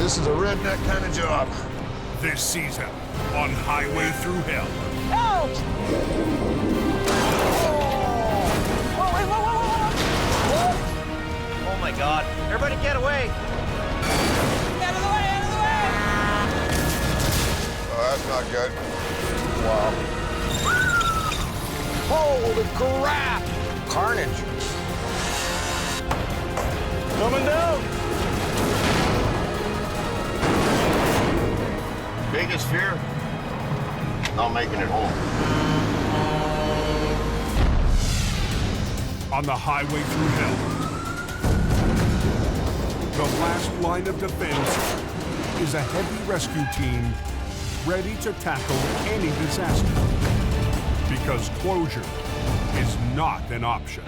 This is a redneck kind of job. This season on Highway Thru Hell. Help! Whoa, wait, whoa. Oh my God. Everybody get away. Out of the way, out of the way! Oh, that's not good. Wow. Holy crap! Carnage. Coming down. Biggest fear? Not making it home. On the Highway Thru Hell. The last line of defense is a heavy rescue team ready to tackle any disaster. Because closure is not an option.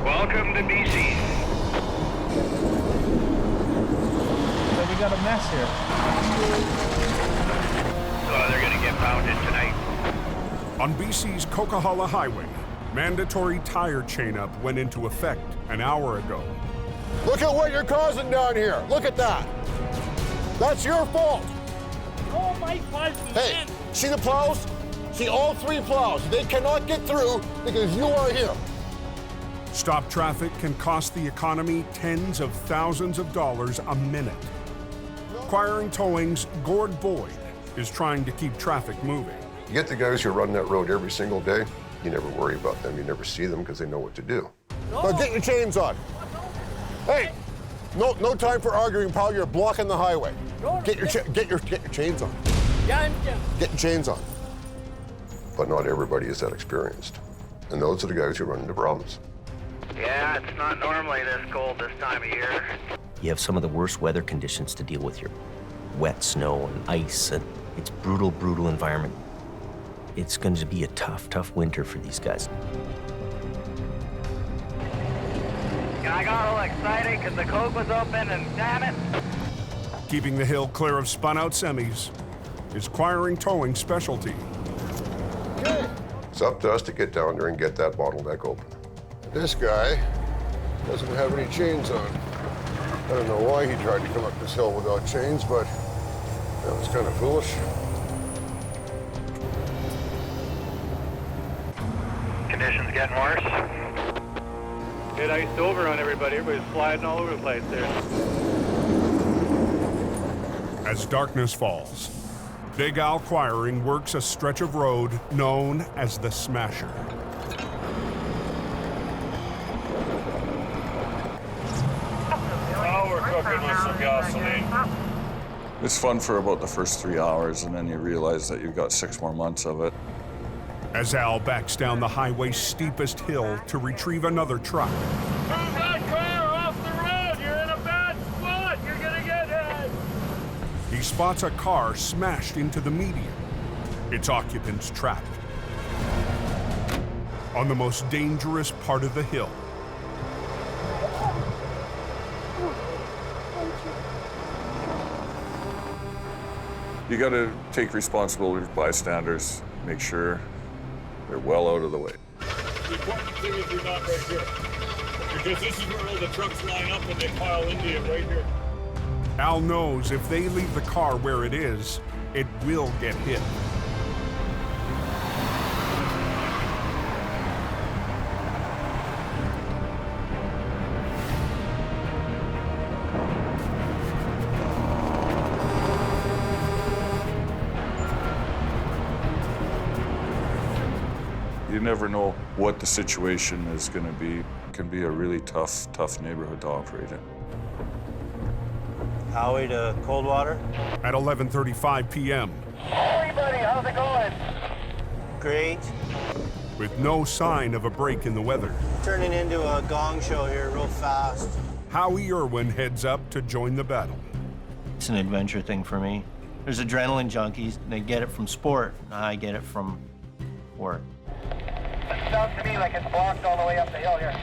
Welcome to BC. So we got a mess here. So they're gonna get pounded tonight. On BC's Coquihalla Highway, mandatory tire chain-up went into effect an hour ago. Look at what you're causing down here. Look at that. That's your fault. Oh my God! Hey, see the plows? See all three plows. They cannot get through because you are here. Stop traffic can cost the economy tens of thousands of dollars a minute. Acquiring Towing's Gord Boyd is trying to keep traffic moving. You get the guys who run that road every single day, you never worry about them. You never see them because they know what to do. Now get your chains on. Hey, no time for arguing, pal. You're blocking the highway. Get your chains on. Get your chains on. But not everybody is that experienced. And those are the guys who run into problems. Yeah, it's not normally this cold this time of year. You have some of the worst weather conditions to deal with here. Wet snow and ice, and it's brutal, brutal environment. It's going to be a tough, tough winter for these guys. I got all excited because the Coke was open and damn it. Keeping the hill clear of spun-out semis is Acquiring Towing's specialty. It's up to us to get down there and get that bottleneck open. This guy doesn't have any chains on. I don't know why he tried to come up this hill without chains, but that was kind of foolish. Conditions getting worse. It iced over on everybody. Everybody's sliding all over the place there. As darkness falls, Big Al Acquiring works a stretch of road known as the Smasher. Now we're cooking with some gasoline. It's fun for about the first 3 hours, and then you realize that you've got 6 more months of it. As Al backs down the highway's steepest hill to retrieve another truck. Move that car off the road! You're in a bad spot! You're gonna get hit! He spots a car smashed into the median, its occupants trapped. On the most dangerous part of the hill. You gotta take responsibility for bystanders, make sure they're well out of the way. The important thing is you're not right here. Because this is where all the trucks line up and they pile into you right here. Al knows if they leave the car where it is, it will get hit. You never know what the situation is gonna be. It can be a really tough neighborhood to operate in. Highway to Coldwater. At 11:35 p.m. Hey buddy, how's it going? Great. With no sign of a break in the weather, Turning into a gong show here real fast. Howie Irwin heads up to join the battle. It's an adventure thing for me. There's adrenaline junkies, and they get it from sport. I get it from work. It sounds to me like it's blocked all the way up the hill here.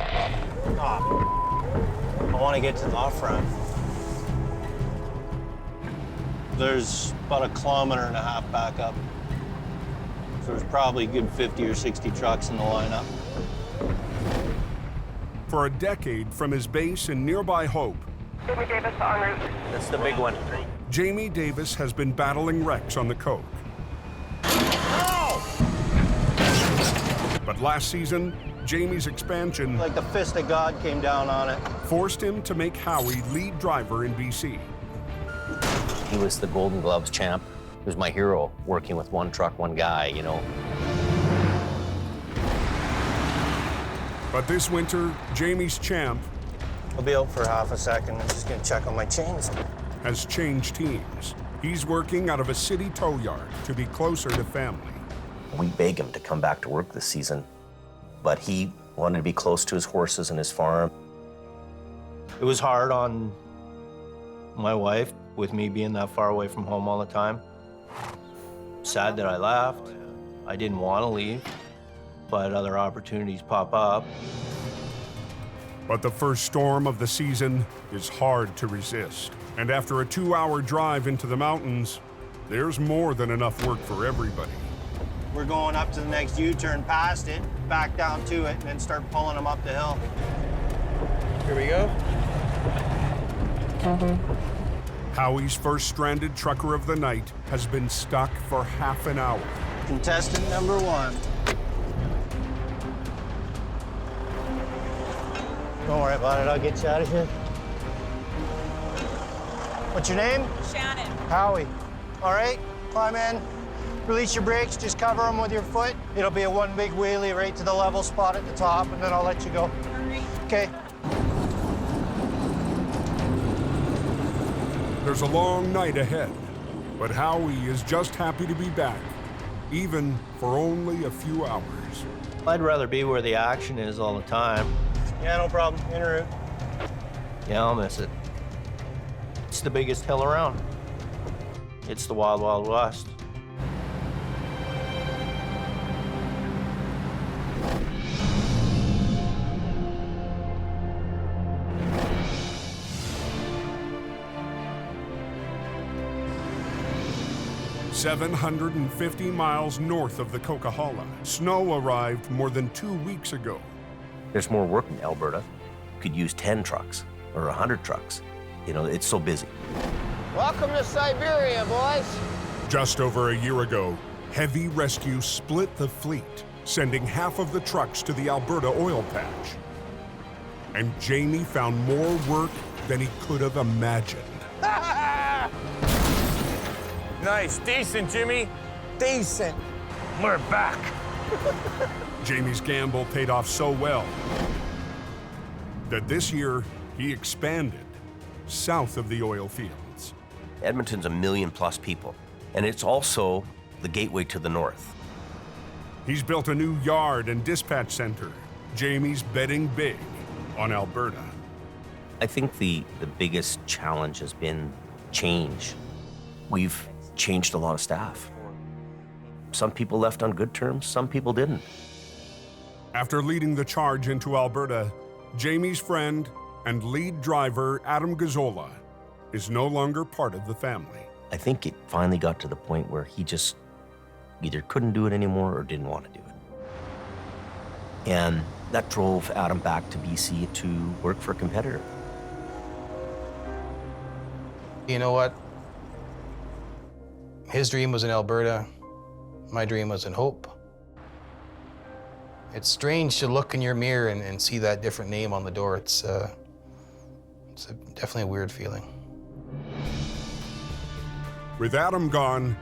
Oh, I want to get to the off-ramp. There's about 1.5 kilometers back up. So there's probably a good 50 or 60 trucks in the lineup. For a decade from his base in nearby Hope, Jamie Davis en route. That's the big one. Jamie Davis has been battling wrecks on the Coke. But last season, Jamie's expansion Like the fist of God came down on it. forced him to make Howie lead driver in BC. He was the Golden Gloves champ. He was my hero, working with one truck, one guy, you know. But this winter, Jamie's champ I'll be out for half a second. I'm just gonna check on my chains. has changed teams. He's working out of a city tow yard to be closer to family. We begged him to come back to work this season, but he wanted to be close to his horses and his farm. It was hard on my wife, with me being that far away from home all the time. Sad that I left. I didn't want to leave, but other opportunities pop up. But the first storm of the season is hard to resist. And after a 2-hour drive into the mountains, there's more than enough work for everybody. We're going up to the next U-turn past it, back down to it, and then start pulling them up the hill. Here we go. Howie's first stranded trucker of the night has been stuck for half an hour. Contestant number 1. Don't worry about it, I'll get you out of here. What's your name? Shannon. Howie. All right, climb in. Release your brakes, just cover them with your foot. It'll be a one big wheelie right to the level spot at the top, and then I'll let you go. Okay. There's a long night ahead, but Howie is just happy to be back, even for only a few hours. I'd rather be where the action is all the time. Yeah, no problem. En route. Yeah, I'll miss it. It's the biggest hill around. It's the Wild Wild West. "750 miles north of the Coquihalla, snow arrived more than 2 weeks ago. There's more work in Alberta. You could use 10 trucks or 100 trucks. You know, it's so busy. Welcome to Siberia, boys. Just over a year ago, heavy rescue split the fleet, sending half of the trucks to the Alberta oil patch. And Jamie found more work than he could have imagined. Nice. Decent, Jimmy. Decent. We're back. Jamie's gamble paid off so well that this year he expanded south of the oil fields. Edmonton's 1 million+ people, and it's also the gateway to the north. He's built a new yard and dispatch center. Jamie's betting big on Alberta. I think the biggest challenge has been change. We've changed a lot of staff. Some people left on good terms, some people didn't. After leading the charge into Alberta, Jamie's friend and lead driver Adam Gazzola is no longer part of the family. I think it finally got to the point where he just either couldn't do it anymore or didn't want to do it. And that drove Adam back to BC to work for a competitor. You know what? His dream was in Alberta. My dream was in Hope. It's strange to look in your mirror and see that different name on the door. It's definitely a weird feeling. With Adam gone,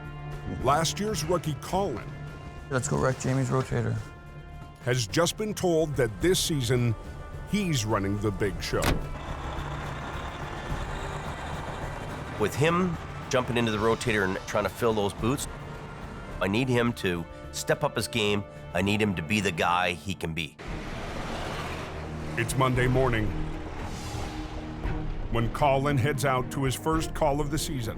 last year's rookie Colin Let's go wreck Jamie's rotator. has just been told that this season he's running the big show. With him jumping into the rotator and trying to fill those boots, I need him to step up his game. I need him to be the guy he can be. It's Monday morning when Colin heads out to his first call of the season.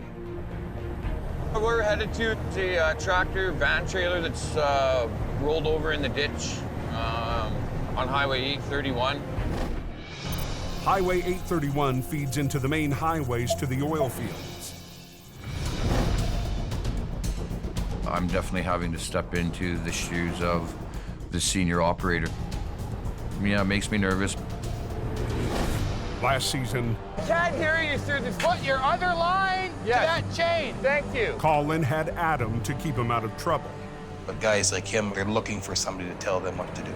We're headed to the tractor van trailer that's rolled over in the ditch on Highway 831. Highway 831 feeds into the main highways to the oil fields. I'm definitely having to step into the shoes of the senior operator. Yeah, it makes me nervous. Last season, Can't hear you through the foot. Your other line to that chain. Thank you. Colin had Adam to keep him out of trouble. But guys like him, they're looking for somebody to tell them what to do.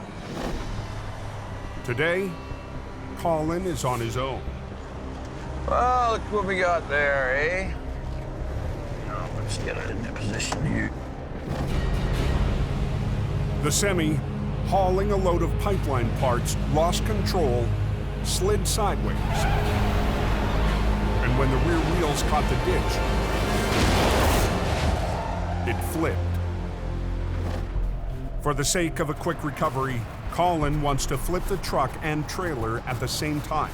Today, Colin is on his own. Well, look what we got there, eh? Now, let's get it in the position here. The semi, hauling a load of pipeline parts, lost control, slid sideways. And when the rear wheels caught the ditch, it flipped. For the sake of a quick recovery, Colin wants to flip the truck and trailer at the same time.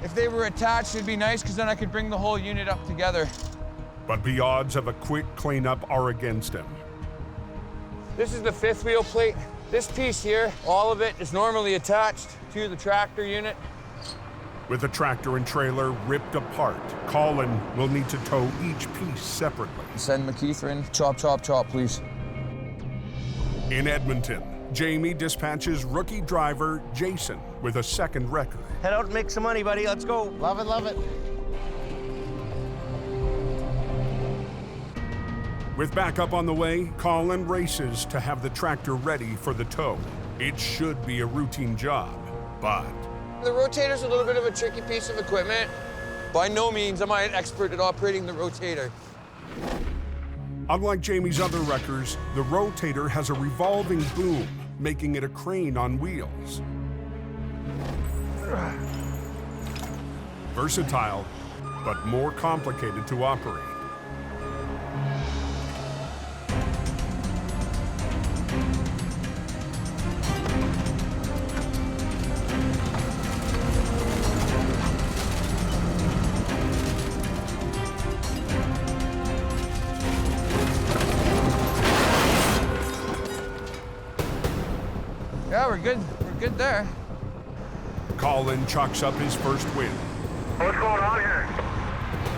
If they were attached, it'd be nice, because then I could bring the whole unit up together. But the odds of a quick cleanup are against him. This is the fifth wheel plate. This piece here, all of it is normally attached to the tractor unit. With the tractor and trailer ripped apart, Colin will need to tow each piece separately. Send McKeither in. Chop, chop, chop, please. In Edmonton, Jamie dispatches rookie driver Jason with a second record. Head out and make some money, buddy. Let's go. Love it, love it. With backup on the way, Colin races to have the tractor ready for the tow. It should be a routine job, but... The rotator's a little bit of a tricky piece of equipment. By no means am I an expert at operating the rotator. Unlike Jamie's other wreckers, the rotator has a revolving boom, making it a crane on wheels. Versatile, but more complicated to operate. Yeah, we're good. We're good there. Colin chalks up his first win. What's going on here?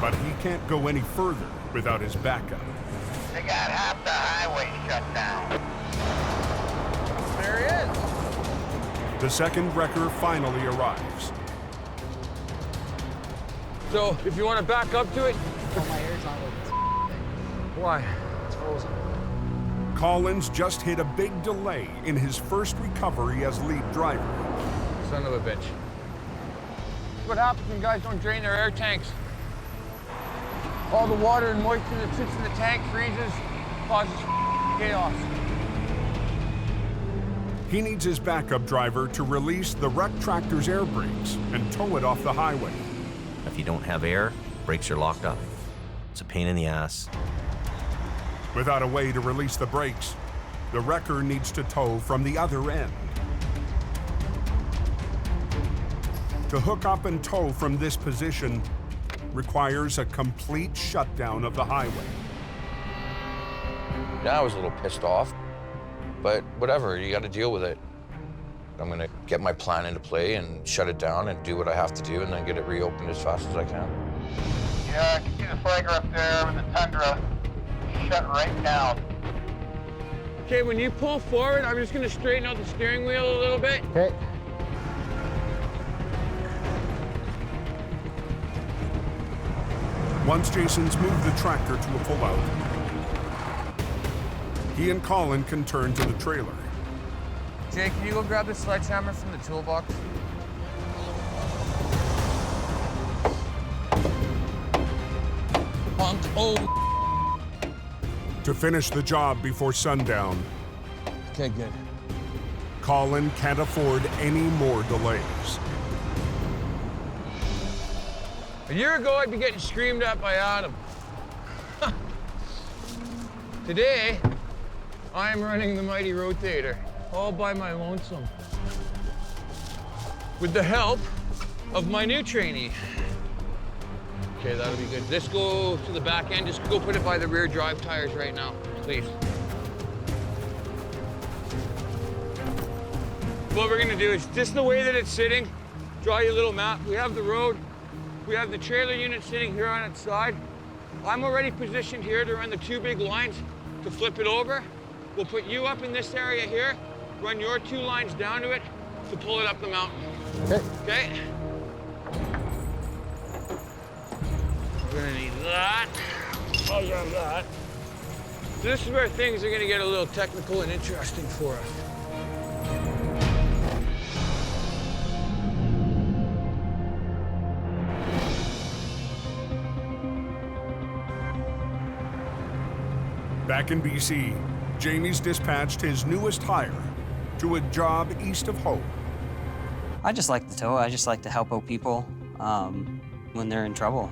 But he can't go any further without his backup. They got half the highway shut down. There he is. The second wrecker finally arrives. So, if you want to back up to it... Oh, my hair's not working. Why? It's frozen. Colin's just hit a big delay in his first recovery as lead driver. Son of a bitch. What happens when guys don't drain their air tanks? All the water and moisture that sits in the tank freezes, causes chaos. He needs his backup driver to release the wrecked tractor's air brakes and tow it off the highway. If you don't have air, brakes are locked up. It's a pain in the ass. Without a way to release the brakes, the wrecker needs to tow from the other end. To hook up and tow from this position requires a complete shutdown of the highway. Yeah, I was a little pissed off, but whatever, you got to deal with it. I'm gonna get my plan into play and shut it down and do what I have to do and then get it reopened as fast as I can. Yeah, I can see the flagger up there with the Tundra shut right down. Okay, when you pull forward, I'm just gonna straighten out the steering wheel a little bit. Okay. Once Jason's moved the tractor to a pullout, he and Colin can turn to the trailer. Jay, can you go grab the sledgehammer from the toolbox? Punk. Oh. To finish the job before sundown, Okay, good. Colin can't afford any more delays. A year ago, I'd be getting screamed at by Adam. Today, I'm running the mighty rotator, all by my lonesome. With the help of my new trainee. Okay. Okay, that'll be good. Let's go to the back end. Just go put it by the rear drive tires right now, please. What we're gonna do is just the way that it's sitting, draw you a little map. We have the road. We have the trailer unit sitting here on its side. I'm already positioned here to run the 2 big lines to flip it over. We'll put you up in this area here, run your 2 lines down to it to pull it up the mountain. Okay. Okay? We're gonna need that. Also that. This is where things are gonna get a little technical and interesting for us. Back in BC, Jamie's dispatched his newest hire to a job east of Hope. I just like to tow. I just like to help out people when they're in trouble.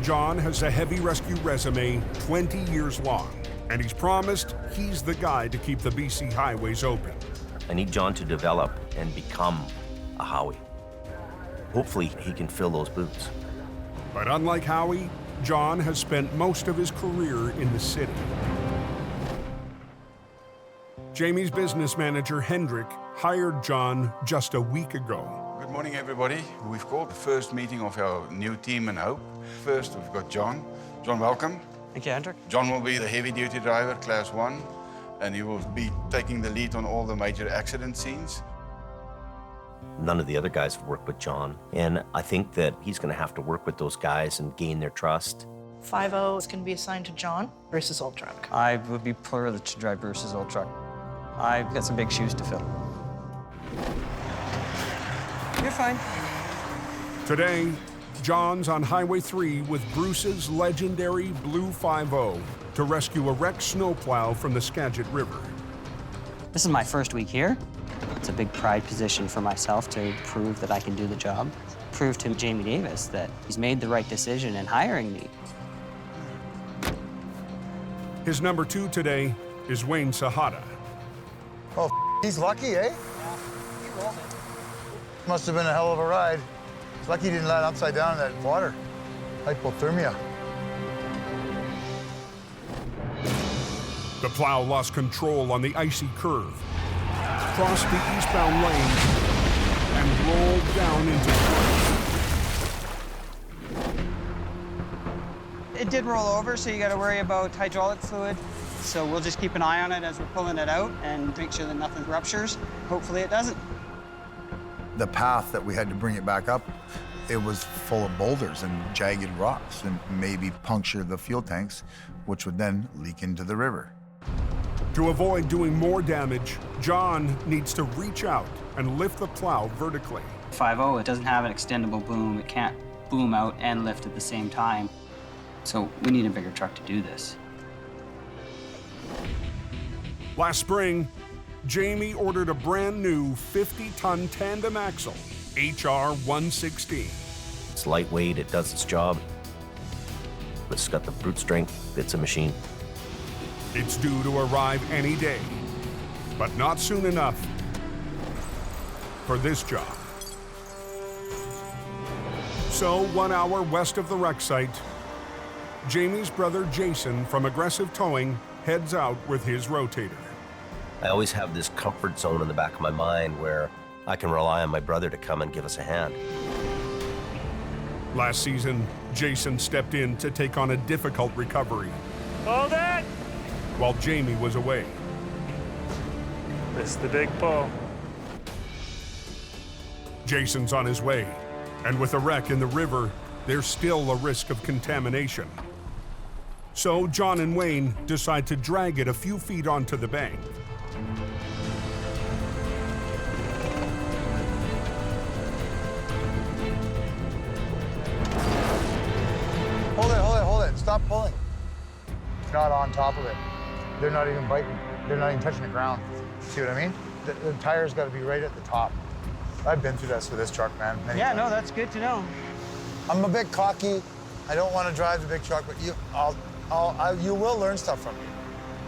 John has a heavy rescue resume 20 years long, and he's promised he's the guy to keep the BC highways open. I need John to develop and become a Howie. Hopefully, he can fill those boots. But unlike Howie, John has spent most of his career in the city. Jamie's business manager, Hendrik, hired John just a week ago. Good morning, everybody. We've called the first meeting of our new team in Hope. First, we've got John. John, welcome. Thank you, Hendrik. John will be the heavy-duty driver, Class 1, and he will be taking the lead on all the major accident scenes. None of the other guys have worked with John, and I think that he's going to have to work with those guys and gain their trust. 5-0 is going to be assigned to John versus old truck. I would be privileged to drive versus old truck. I've got some big shoes to fill. You're fine. Today, John's on Highway 3 with Bruce's legendary Blue 5-0 to rescue a wrecked snowplow from the Skagit River. This is my first week here. It's a big pride position for myself to prove that I can do the job. Prove to Jamie Davis that he's made the right decision in hiring me. His number 2 today is Wayne Sahada. Oh, he's lucky, eh? Yeah, he rolled it. Must have been a hell of a ride. He's lucky he didn't land upside down in that water. Hypothermia. The plow lost control on the icy curve, crossed the eastbound lane, and rolled down into the It did roll over, so you got to worry about hydraulic fluid. So we'll just keep an eye on it as we're pulling it out and make sure that nothing ruptures. Hopefully it doesn't. The path that we had to bring it back up, it was full of boulders and jagged rocks and maybe puncture the fuel tanks, which would then leak into the river. To avoid doing more damage, John needs to reach out and lift the plow vertically. 5-0, it doesn't have an extendable boom. It can't boom out and lift at the same time. So we need a bigger truck to do this. Last spring, Jamie ordered a brand new 50-ton tandem axle, HR 116. It's lightweight, it does its job. It's got the brute strength, it's a machine. It's due to arrive any day, but not soon enough for this job. So 1 hour west of the wreck site, Jamie's brother Jason from Aggressive Towing heads out with his rotator. I always have this comfort zone in the back of my mind where I can rely on my brother to come and give us a hand. Last season, Jason stepped in to take on a difficult recovery. Hold it! While Jamie was away. Missed the big pull. Jason's on his way, and with a wreck in the river, there's still a risk of contamination. So John and Wayne decide to drag it a few feet onto the bank. Hold it. Stop pulling. It's not on top of it. They're not even biting. They're not even touching the ground. See what I mean? The tire's got to be right at the top. I've been through this with this truck, man. Many times. No, that's good to know. I'm a bit cocky. I don't want to drive the big truck, but you will learn stuff from me.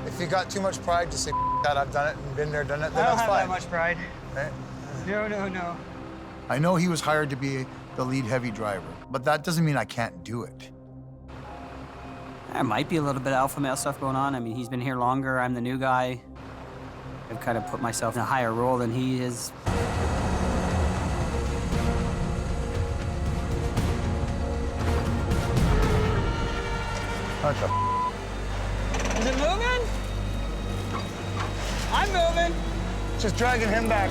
If you got too much pride to say, God, I've done it and been there, done it, then I don't that's have fine. that much pride. Right? No. I know he was hired to be the lead heavy driver, but that doesn't mean I can't do it. There might be a little bit of alpha male stuff going on. I mean, he's been here longer. I'm the new guy. I've kind of put myself in a higher role than he is. What the Is it moving? I'm moving. Just dragging him back.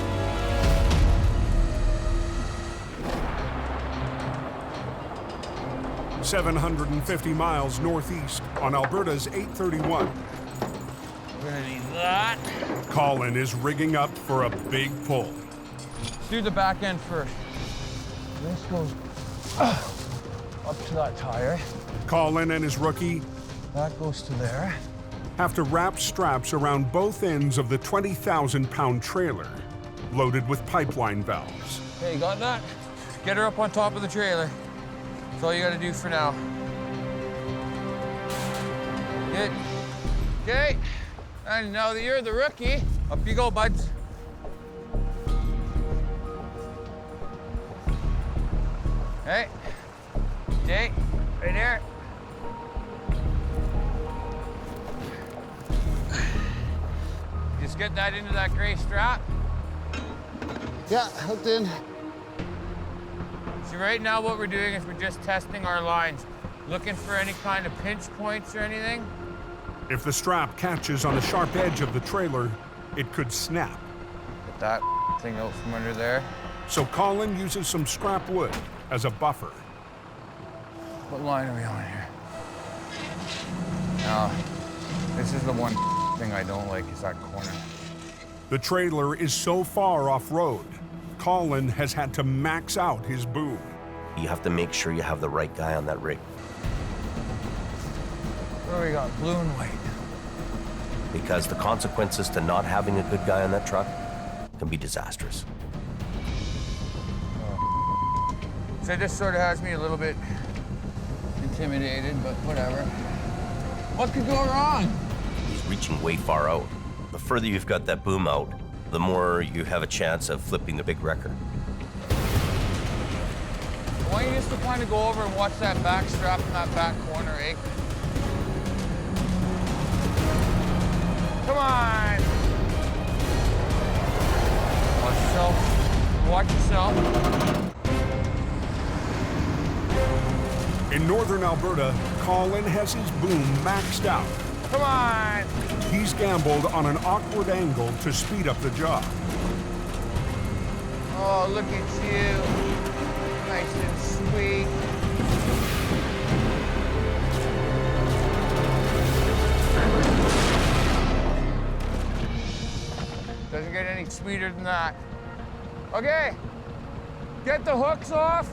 $750 miles northeast on Alberta's 831. We're gonna need that. Colin is rigging up for a big pull. Let's do the back end first. This goes up to that tire. Colin and his rookie That goes to there. have to wrap straps around both ends of the 20,000-pound trailer, loaded with pipeline valves. Okay, you got that? Get her up on top of the trailer. That's all you gotta do for now. Good. Okay. And now that you're the rookie, up you go, buds. Hey. Okay, right there. Just get that into that gray strap. Yeah, hooked in. See, right now what we're doing is we're just testing our lines, looking for any kind of pinch points or anything. If the strap catches on the sharp edge of the trailer, it could snap. Get that thing out from under there. So Colin uses some scrap wood as a buffer. What line are we on here? Now, this is the one thing I don't like, is that corner. The trailer is so far off-road, Colin has had to max out his boom. You have to make sure you have the right guy on that rig. What do we got, blue and white? Because the consequences to not having a good guy on that truck can be disastrous. So this sort of has me a little bit intimidated, but whatever. What could go wrong? He's reaching way far out. The further you've got that boom out, the more you have a chance of flipping the big wrecker. I want you just to kind of go over and watch that back strap in that back corner, eh? Come on! Watch yourself. Watch yourself. In northern Alberta, Colin has his boom maxed out. Come on! He's gambled on an awkward angle to speed up the job. Oh, look at you. Nice and sweet. Doesn't get any sweeter than that. Okay, get the hooks off.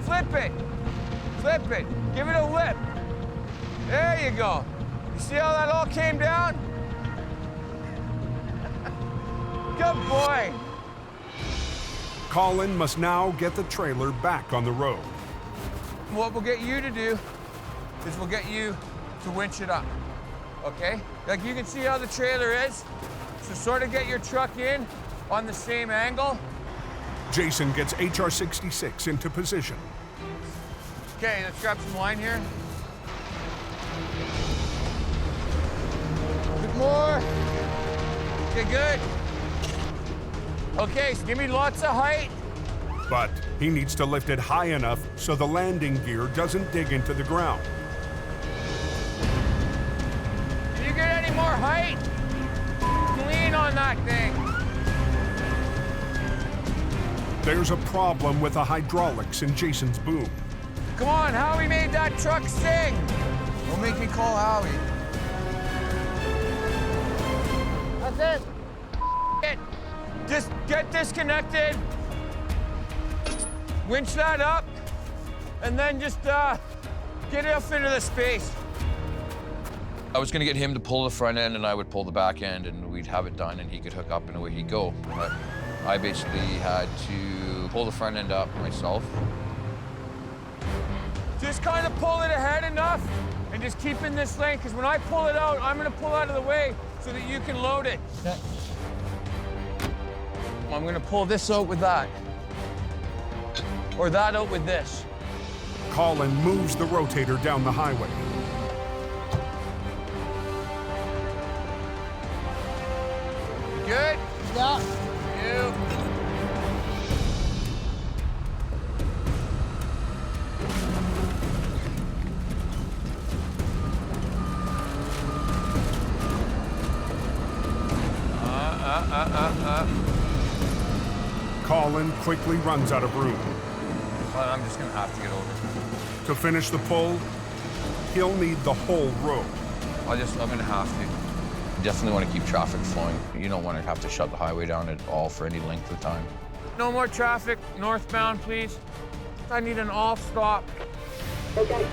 Flip it. Flip it. Give it a lip. There you go. You see how that all came down? Good boy. Colin must now get the trailer back on the road. What we'll get you to do is we'll get you to winch it up, okay? Like you can see how the trailer is. So sort of get your truck in on the same angle. Jason gets HR-66 into position. Okay, let's grab some line here. Bit more. Okay, good. Okay, so give me lots of height. But he needs to lift it high enough so the landing gear doesn't dig into the ground. Can you get any more height? Lean on that thing. There's a problem with the hydraulics in Jason's boom. Come on, Howie made that truck sing. Don't make me call Howie. That's it. Just get disconnected. Winch that up, and then just get it up into the space. I was gonna get him to pull the front end and I would pull the back end and we'd have it done and he could hook up and away he'd go. But I basically had to pull the front end up myself. Just kind of pull it ahead enough and just keep in this lane, because when I pull it out, I'm gonna pull out of the way so that you can load it. I'm gonna pull this out with that. or that out with this. Colin moves the rotator down the highway. Good? Stop. You. Colin quickly runs out of room. Well, I'm just gonna have to get over. To finish the pull, he'll need the whole road. I'm gonna have to. You definitely want to keep traffic flowing. You don't want to have to shut the highway down at all for any length of time. No more traffic northbound, please. I need an all stop. Okay.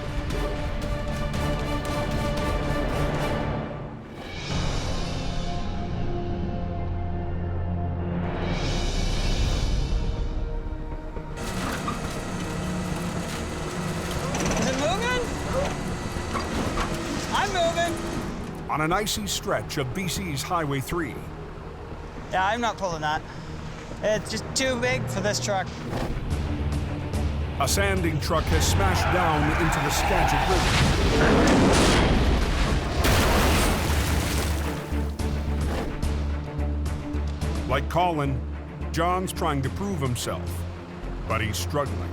On an icy stretch of BC's Highway 3. Yeah, I'm not pulling that. It's just too big for this truck. A sanding truck has smashed down into the Skagit River. Like Colin, John's trying to prove himself, but he's struggling.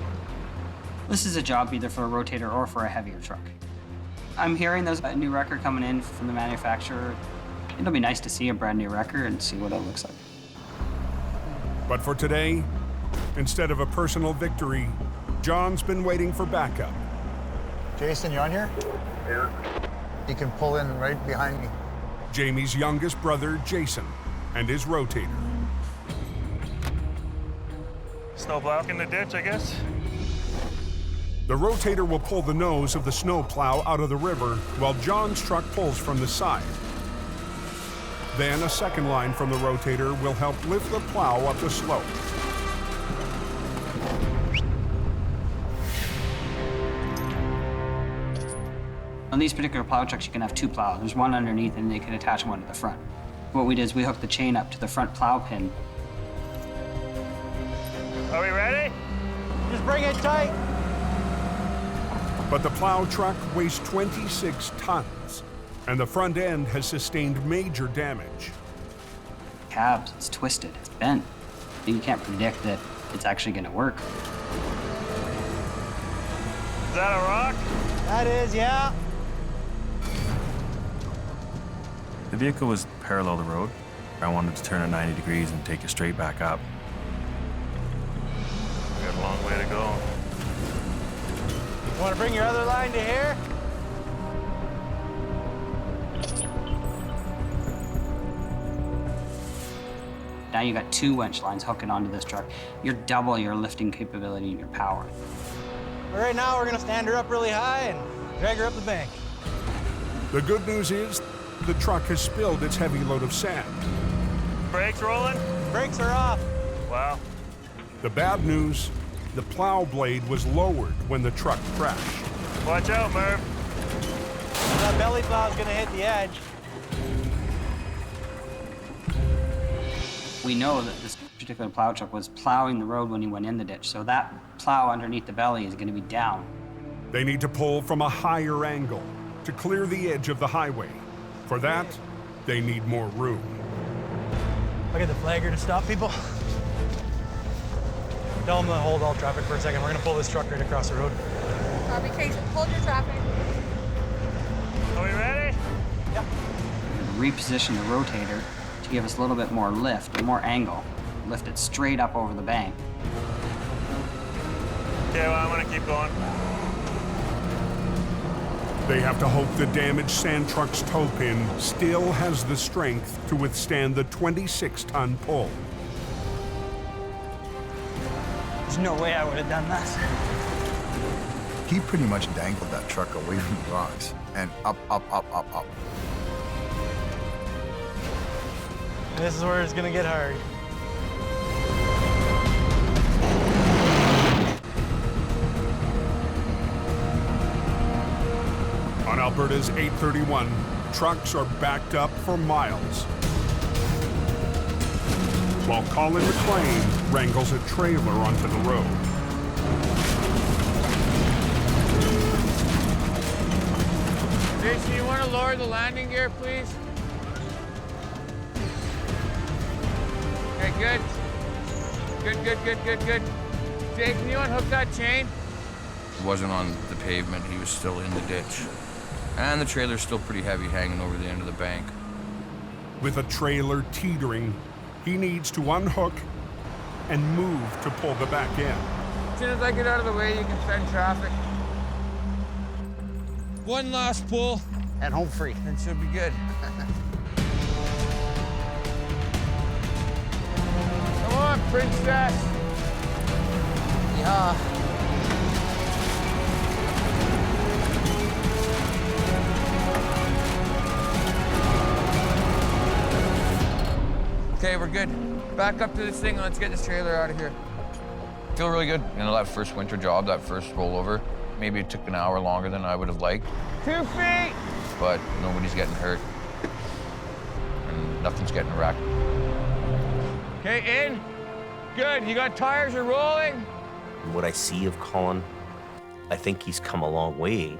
This is a job either for a rotator or for a heavier truck. I'm hearing there's a new wrecker coming in from the manufacturer. It'll be nice to see a brand new wrecker and see what it looks like. But for today, instead of a personal victory, John's been waiting for backup. Jason, you on here? Yeah. You can pull in right behind me. Jamie's youngest brother, Jason, and his rotator. Snowplow in the ditch, I guess. The rotator will pull the nose of the snowplow out of the river while John's truck pulls from the side. Then a second line from the rotator will help lift the plow up the slope. On these particular plow trucks, you can have two plows. There's one underneath and they can attach one to the front. What we did is we hooked the chain up to the front plow pin. Are we ready? Just bring it tight. But the plow truck weighs 26 tons, and the front end has sustained major damage. Cabs, it's twisted, it's bent. You can't predict that it's actually going to work. Is that a rock? That is, yeah. The vehicle was parallel to the road. I wanted to turn it 90 degrees and take it straight back up. We got a long way to go. You want to bring your other line to here? Now you got two winch lines hooking onto this truck. You're double your lifting capability and your power. But right now, we're going to stand her up really high and drag her up the bank. The good news is the truck has spilled its heavy load of sand. Brakes rolling? Brakes are off. Wow. The bad news, the plow blade was lowered when the truck crashed. Watch out, Merv. That belly plow's going to hit the edge. We know that this particular plow truck was plowing the road when he went in the ditch, so that plow underneath the belly is going to be down. They need to pull from a higher angle to clear the edge of the highway. For that, they need more room. I'll get the flagger to stop people. Tell them to hold all traffic for a second. We're going to pull this truck right across the road. Copy, Case. Hold your traffic. Are we ready? Yep. Reposition the rotator to give us a little bit more lift and more angle. Lift it straight up over the bank. Okay, well, I'm going to keep going. They have to hope the damaged sand truck's toe pin still has the strength to withstand the 26-ton pull. There's no way I would have done that. He pretty much dangled that truck away from the rocks and up, up, up, up, up. This is where it's gonna get hard. On Alberta's 831, trucks are backed up for miles, while Colin McLean wrangles a trailer onto the road. Jason, you want to lower the landing gear, please? Okay, good. Good. Jay, can you unhook that chain? He wasn't on the pavement, he was still in the ditch. And the trailer's still pretty heavy hanging over the end of the bank. With a trailer teetering, he needs to unhook and move to pull the back end. As soon as I get out of the way, you can send traffic. One last pull. And home free. That should be good. Come on, princess. Yeah. Okay, we're good. Back up to this thing and let's get this trailer out of here. I feel really good. You know, that first winter job, that first rollover, maybe it took an hour longer than I would have liked. 2 feet! But nobody's getting hurt. And nothing's getting wrecked. Okay, in. Good, you got tires are rolling. What I see of Colin, I think he's come a long way.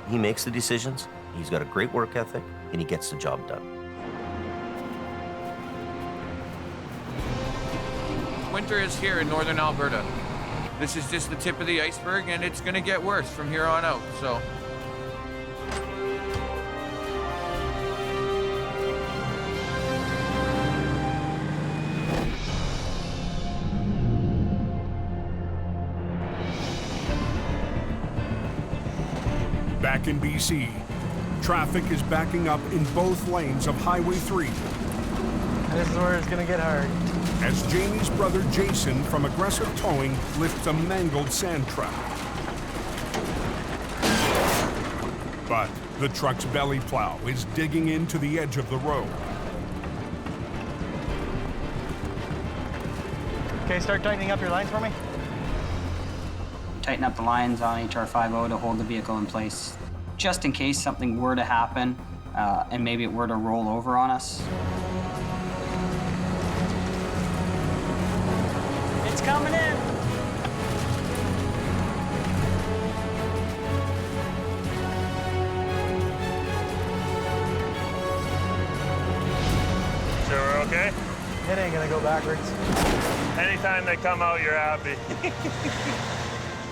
He makes the decisions, he's got a great work ethic, and he gets the job done. Winter is here in northern Alberta. This is just the tip of the iceberg, and it's gonna get worse from here on out, so. Back in BC, traffic is backing up in both lanes of Highway 3. This is where it's gonna get hard. As Jamie's brother Jason from Aggressive Towing lifts a mangled sand truck. But the truck's belly plow is digging into the edge of the road. Okay, start tightening up your lines for me. Tighten up the lines on HR50 to hold the vehicle in place, just in case something were to happen and maybe it were to roll over on us. It's coming in. Sure we're okay? It ain't gonna go backwards. Anytime they come out, you're happy.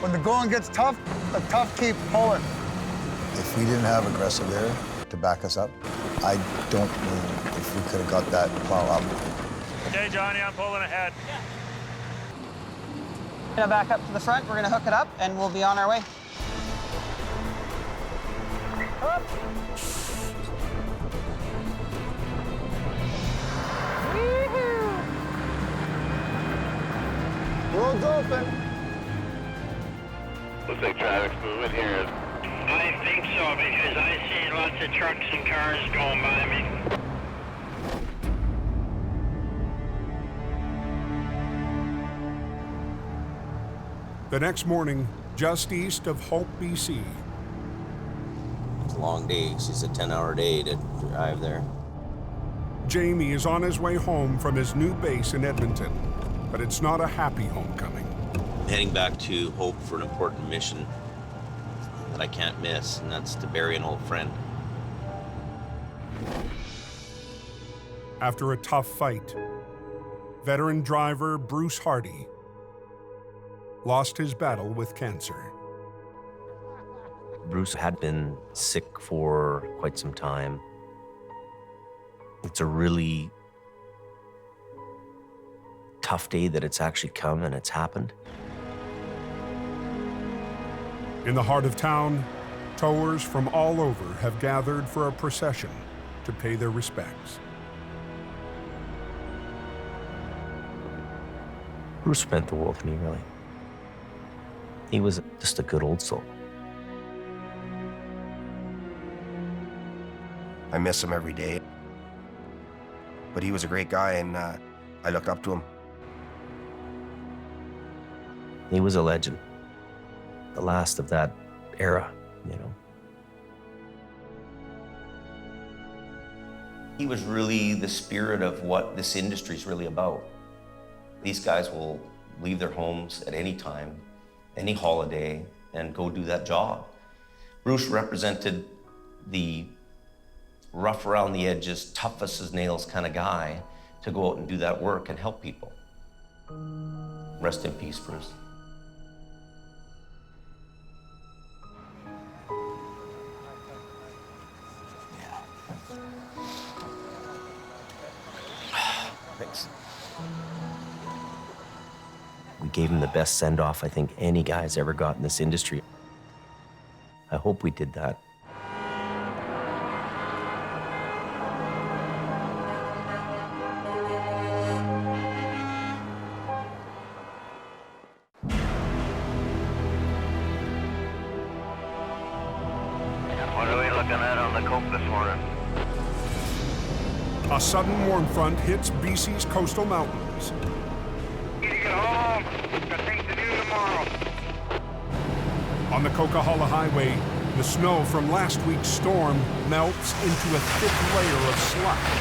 When the going gets tough, the tough keep pulling. If we didn't have Aggressive there to back us up, I don't know if we could have got that plow up. Okay, Johnny, I'm pulling ahead. We're gonna back up to the front, we're gonna hook it up, and we'll be on our way. Up. Road's open. Looks like traffic's moving here. I think so, because I see lots of trucks and cars going by me. The next morning, just east of Hope, BC. It's a long day. It's a 10-hour day to drive there. Jamie is on his way home from his new base in Edmonton, but it's not a happy homecoming. I'm heading back to Hope for an important mission that I can't miss, and that's to bury an old friend. After a tough fight, veteran driver Bruce Hardy lost his battle with cancer. Bruce had been sick for quite some time. It's a really tough day that it's actually come and it's happened. In the heart of town, towers from all over have gathered for a procession to pay their respects. Bruce meant the world to me, really. He was just a good old soul. I miss him every day. But he was a great guy, and I looked up to him. He was a legend. The last of that era, you know. He was really the spirit of what this industry is really about. These guys will leave their homes at any time any holiday and go do that job. Bruce represented the rough around the edges, tough as nails kind of guy to go out and do that work and help people. Rest in peace, Bruce. Thanks. We gave him the best send-off I think any guy's ever got in this industry. I hope we did that. What are we looking at on the coke this morning? A sudden warm front hits BC's coastal mountains. Need to get home. Got things to do tomorrow. On the Coquihalla Highway, the snow from last week's storm melts into a thick layer of slush.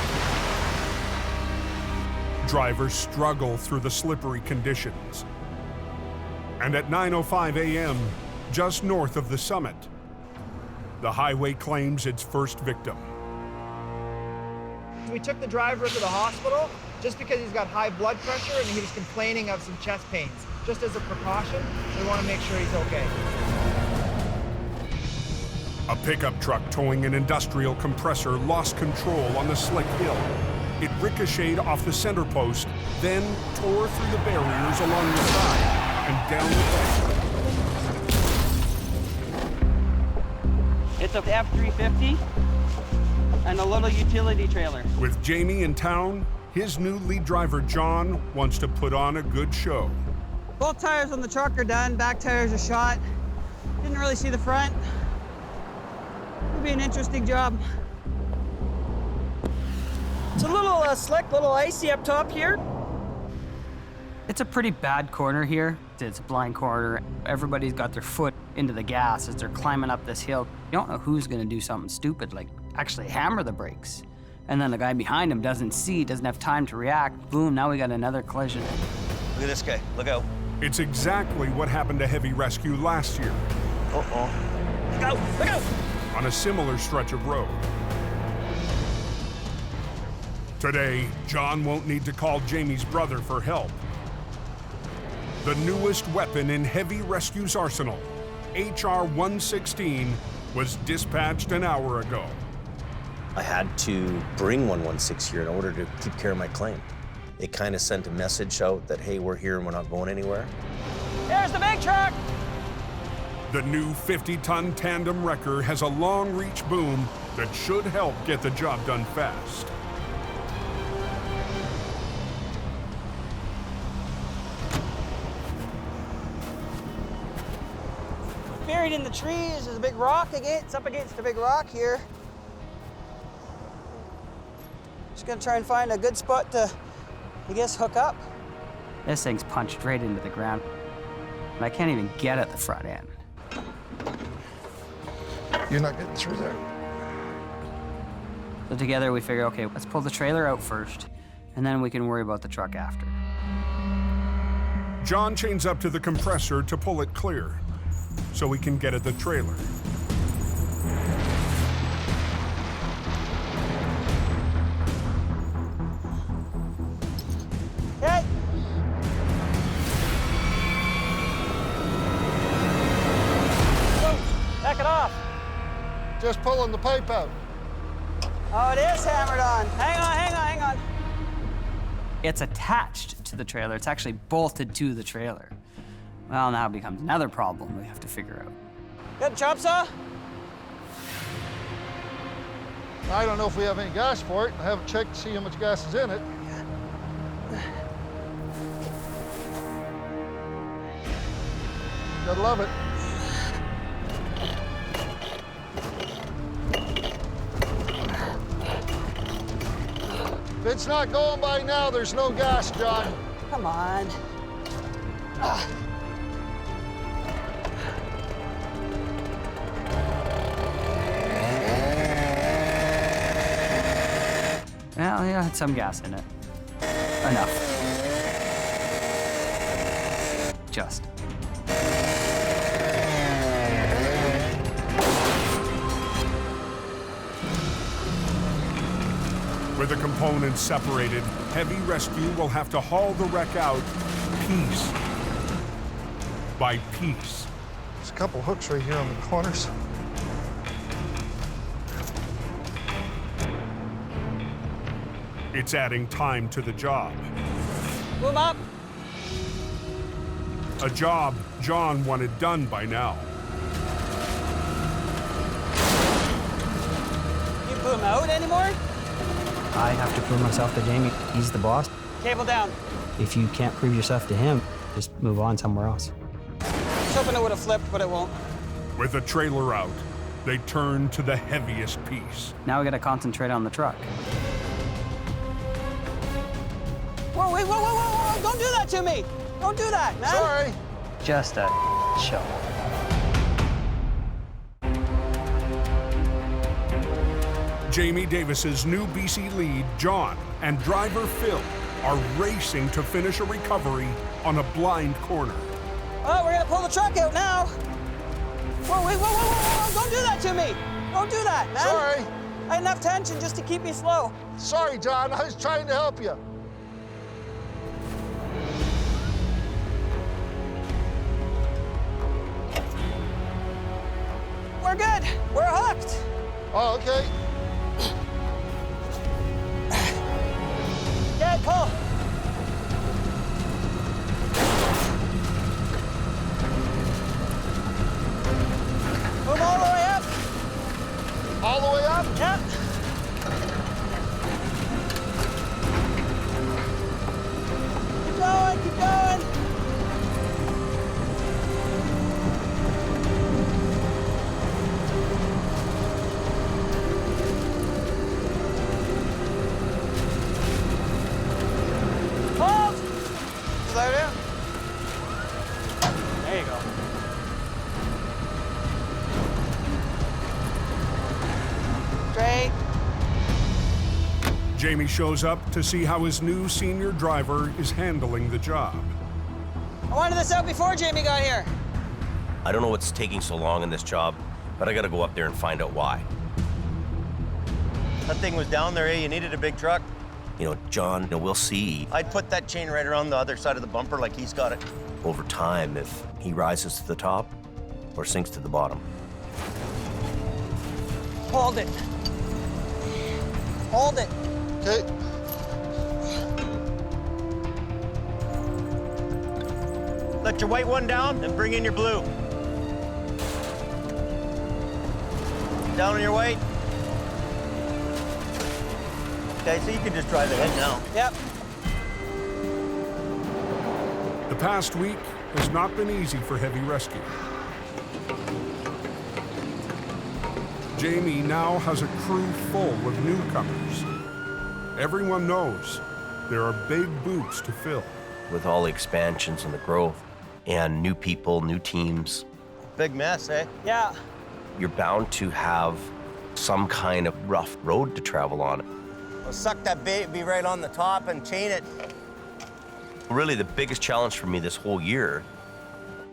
Drivers struggle through the slippery conditions. And at 9:05 a.m., just north of the summit, the highway claims its first victim. We took the driver to the hospital just because he's got high blood pressure and he was complaining of some chest pains. Just as a precaution, we want to make sure he's okay. A pickup truck towing an industrial compressor lost control on the slick hill. It ricocheted off the center post, then tore through the barriers along the side and down the bank. It's a F-350 and a little utility trailer. With Jamie in town, his new lead driver, John, wants to put on a good show. Both tires on the truck are done, back tires are shot. Didn't really see the front. It'll be an interesting job. It's a little slick, little icy up top here. It's a pretty bad corner here. It's a blind corner. Everybody's got their foot into the gas as they're climbing up this hill. You don't know who's gonna do something stupid, like actually hammer the brakes. And then the guy behind him doesn't see, doesn't have time to react. Boom, now we got another collision. Look at this guy, look out. It's exactly what happened to Heavy Rescue last year. Uh-oh. Look out, look out! On a similar stretch of road. Today, John won't need to call Jamie's brother for help. The newest weapon in Heavy Rescue's arsenal, HR-116, was dispatched an hour ago. I had to bring 116 here in order to keep care of my claim. It kind of sent a message out that, hey, we're here and we're not going anywhere. There's the big truck! The new 50-ton tandem wrecker has a long-reach boom that should help get the job done fast. Buried in the trees, there's a big rock again. It's up against a big rock here. Just gonna try and find a good spot to, I guess, hook up. This thing's punched right into the ground. And I can't even get at the front end. You're not getting through there. So together we figure, okay, let's pull the trailer out first, and then we can worry about the truck after. John chains up to the compressor to pull it clear, so we can get at the trailer. Okay. Whoa, back it off. Just pulling the pipe out. Oh, it is hammered on. Hang on, hang on, hang on. It's attached to the trailer. It's actually bolted to the trailer. Well, now it becomes another problem we have to figure out. Got a chop saw? I don't know if we have any gas for it. I haven't checked to see how much gas is in it. Gotta love it. If it's not going by now, there's no gas, John. Come on. Well, yeah, it had some gas in it. Enough. Just. With the components separated, heavy rescue will have to haul the wreck out piece by piece. There's a couple hooks right here on the corners. It's adding time to the job. Move up. A job John wanted done by now. You boom out anymore? I have to prove myself to Jamie. He's the boss. Cable down. If you can't prove yourself to him, just move on somewhere else. I was hoping it would have flipped, but it won't. With the trailer out, they turn to the heaviest piece. Now we gotta concentrate on the truck. Whoa, wait, whoa, whoa, whoa, whoa, don't do that to me. Don't do that, man. Sorry. Just a show. Jamie Davis's new BC lead, John, and driver Phil are racing to finish a recovery on a blind corner. Oh, we're gonna pull the truck out now. Whoa, wait, whoa, whoa, whoa, whoa, don't do that to me. Don't do that, man. Sorry. I had enough tension just to keep me slow. Sorry, John. I was trying to help you. We're good. We're hooked. Oh, okay. Yeah, pull. Move all the way up. All the way up? Yep. Keep going, keep going. Hold. Slow down. There you go. Straight. Jamie shows up to see how his new senior driver is handling the job. I wanted this out before Jamie got here. I don't know what's taking so long in this job, but I gotta go up there and find out why. That thing was down there, eh? You needed a big truck. You know, John, we'll see. I'd put that chain right around the other side of the bumper like he's got it. Over time, if he rises to the top or sinks to the bottom. Hold it. Hold it. Okay. Let your white one down, then bring in your blue. Down on your white. Okay, so you can just drive ahead now. Yep. The past week has not been easy for heavy rescue. Jamie now has a crew full of newcomers. Everyone knows there are big boots to fill. With all the expansions and the growth and new people, new teams, Big mess, eh? Yeah. you're bound to have some kind of rough road to travel on. Well, suck that baby right on the top and chain it. Really, the biggest challenge for me this whole year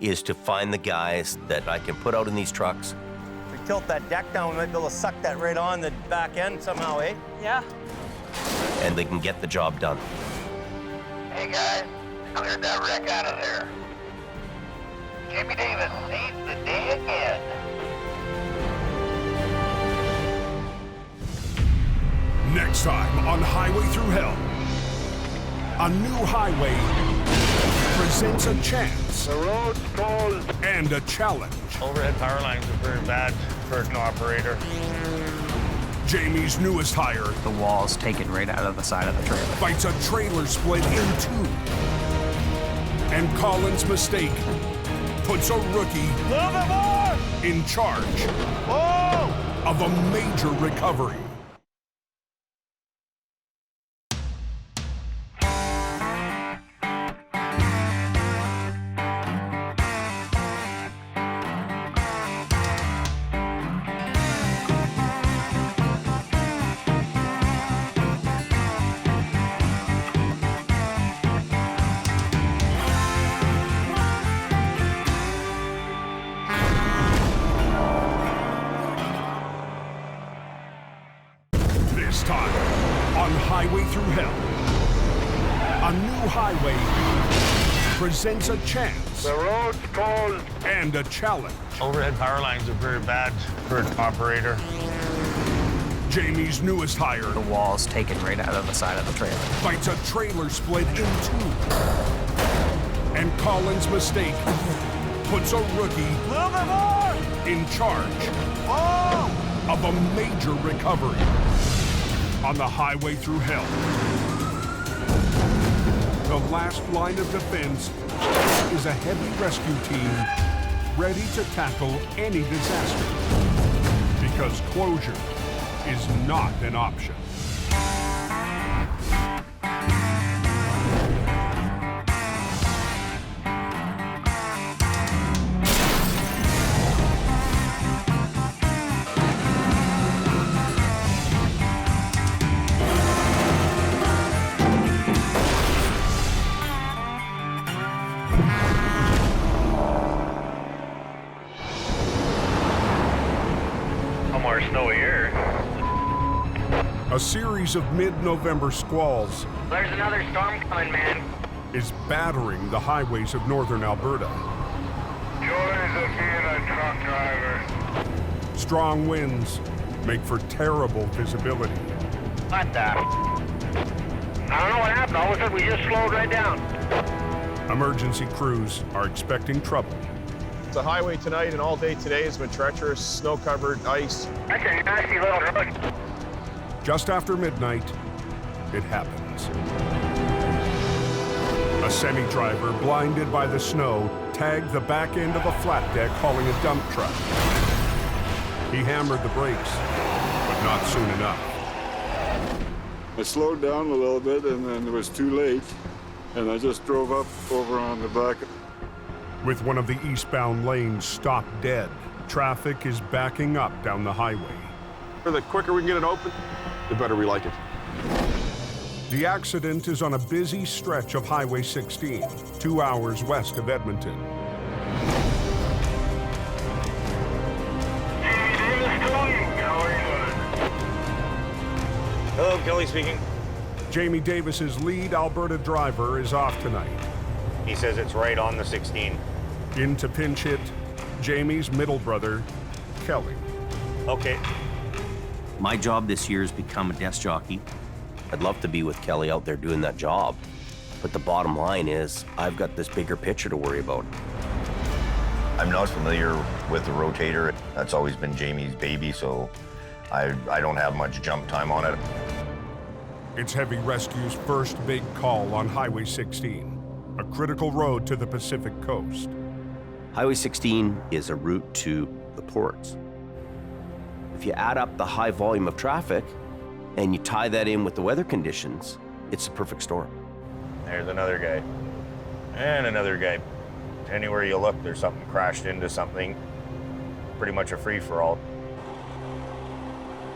is to find the guys that I can put out in these trucks. If we tilt that deck down, we might be able to suck that right on the back end somehow, eh? Yeah. And they can get the job done. Hey guys, cleared that wreck out of there. Jamie Davis saved the day again. Next time on Highway Thru Hell, a new highway presents a chance. The road's closed. And a challenge. Overhead power lines are very bad for an operator. Jamie's newest hire The walls take it right out of the side of the trailer. fights a trailer split in two. And Colin's mistake puts a rookie in charge of a major recovery. This time, On Highway Thru Hell, a new highway presents a chance. The road's closed. And a challenge. Overhead power lines are very bad for an operator. Jamie's newest hire. The wall's taken right out of the side of the trailer. Fights a trailer split in two. And Colin's mistake puts a rookie in charge of a major recovery on the Highway Thru Hell. The last line of defense is a heavy rescue team ready to tackle any disaster, because closure is not an option. More snow here. A series of mid-November squalls There's another storm coming, man. is battering the highways of northern Alberta. Joys of being a truck driver. Strong winds make for terrible visibility. What the? I don't know what happened. All of a sudden, we just slowed right down. Emergency crews are expecting trouble. The highway tonight and all day today has been treacherous, snow-covered, ice. That's a nasty little road. Just after midnight, it happens. A semi-driver, blinded by the snow, tagged the back end of a flat deck hauling a dump truck. He hammered the brakes, but not soon enough. I slowed down a little bit and then it was too late. And I just drove up over on the back. With one of the eastbound lanes stopped dead, traffic is backing up down the highway. The quicker we can get it open, the better we like it. The accident is on a busy stretch of Highway 16, 2 hours west of Edmonton. Hello, Kelly speaking. Jamie Davis's lead Alberta driver is off tonight. He says it's right on the 16. In to pinch hit, Jamie's middle brother, Kelly. Okay. My job this year has become a desk jockey. I'd love to be with Kelly out there doing that job. But the bottom line is, I've got this bigger picture to worry about. I'm not familiar with the rotator. That's always been Jamie's baby, so I don't have much jump time on it. It's Heavy Rescue's first big call on Highway 16, a critical road to the Pacific coast. Highway 16 is a route to the ports. If you add up the high volume of traffic and you tie that in with the weather conditions, it's a perfect storm. There's another guy. And another guy. Anywhere you look, there's something crashed into something. Pretty much a free-for-all.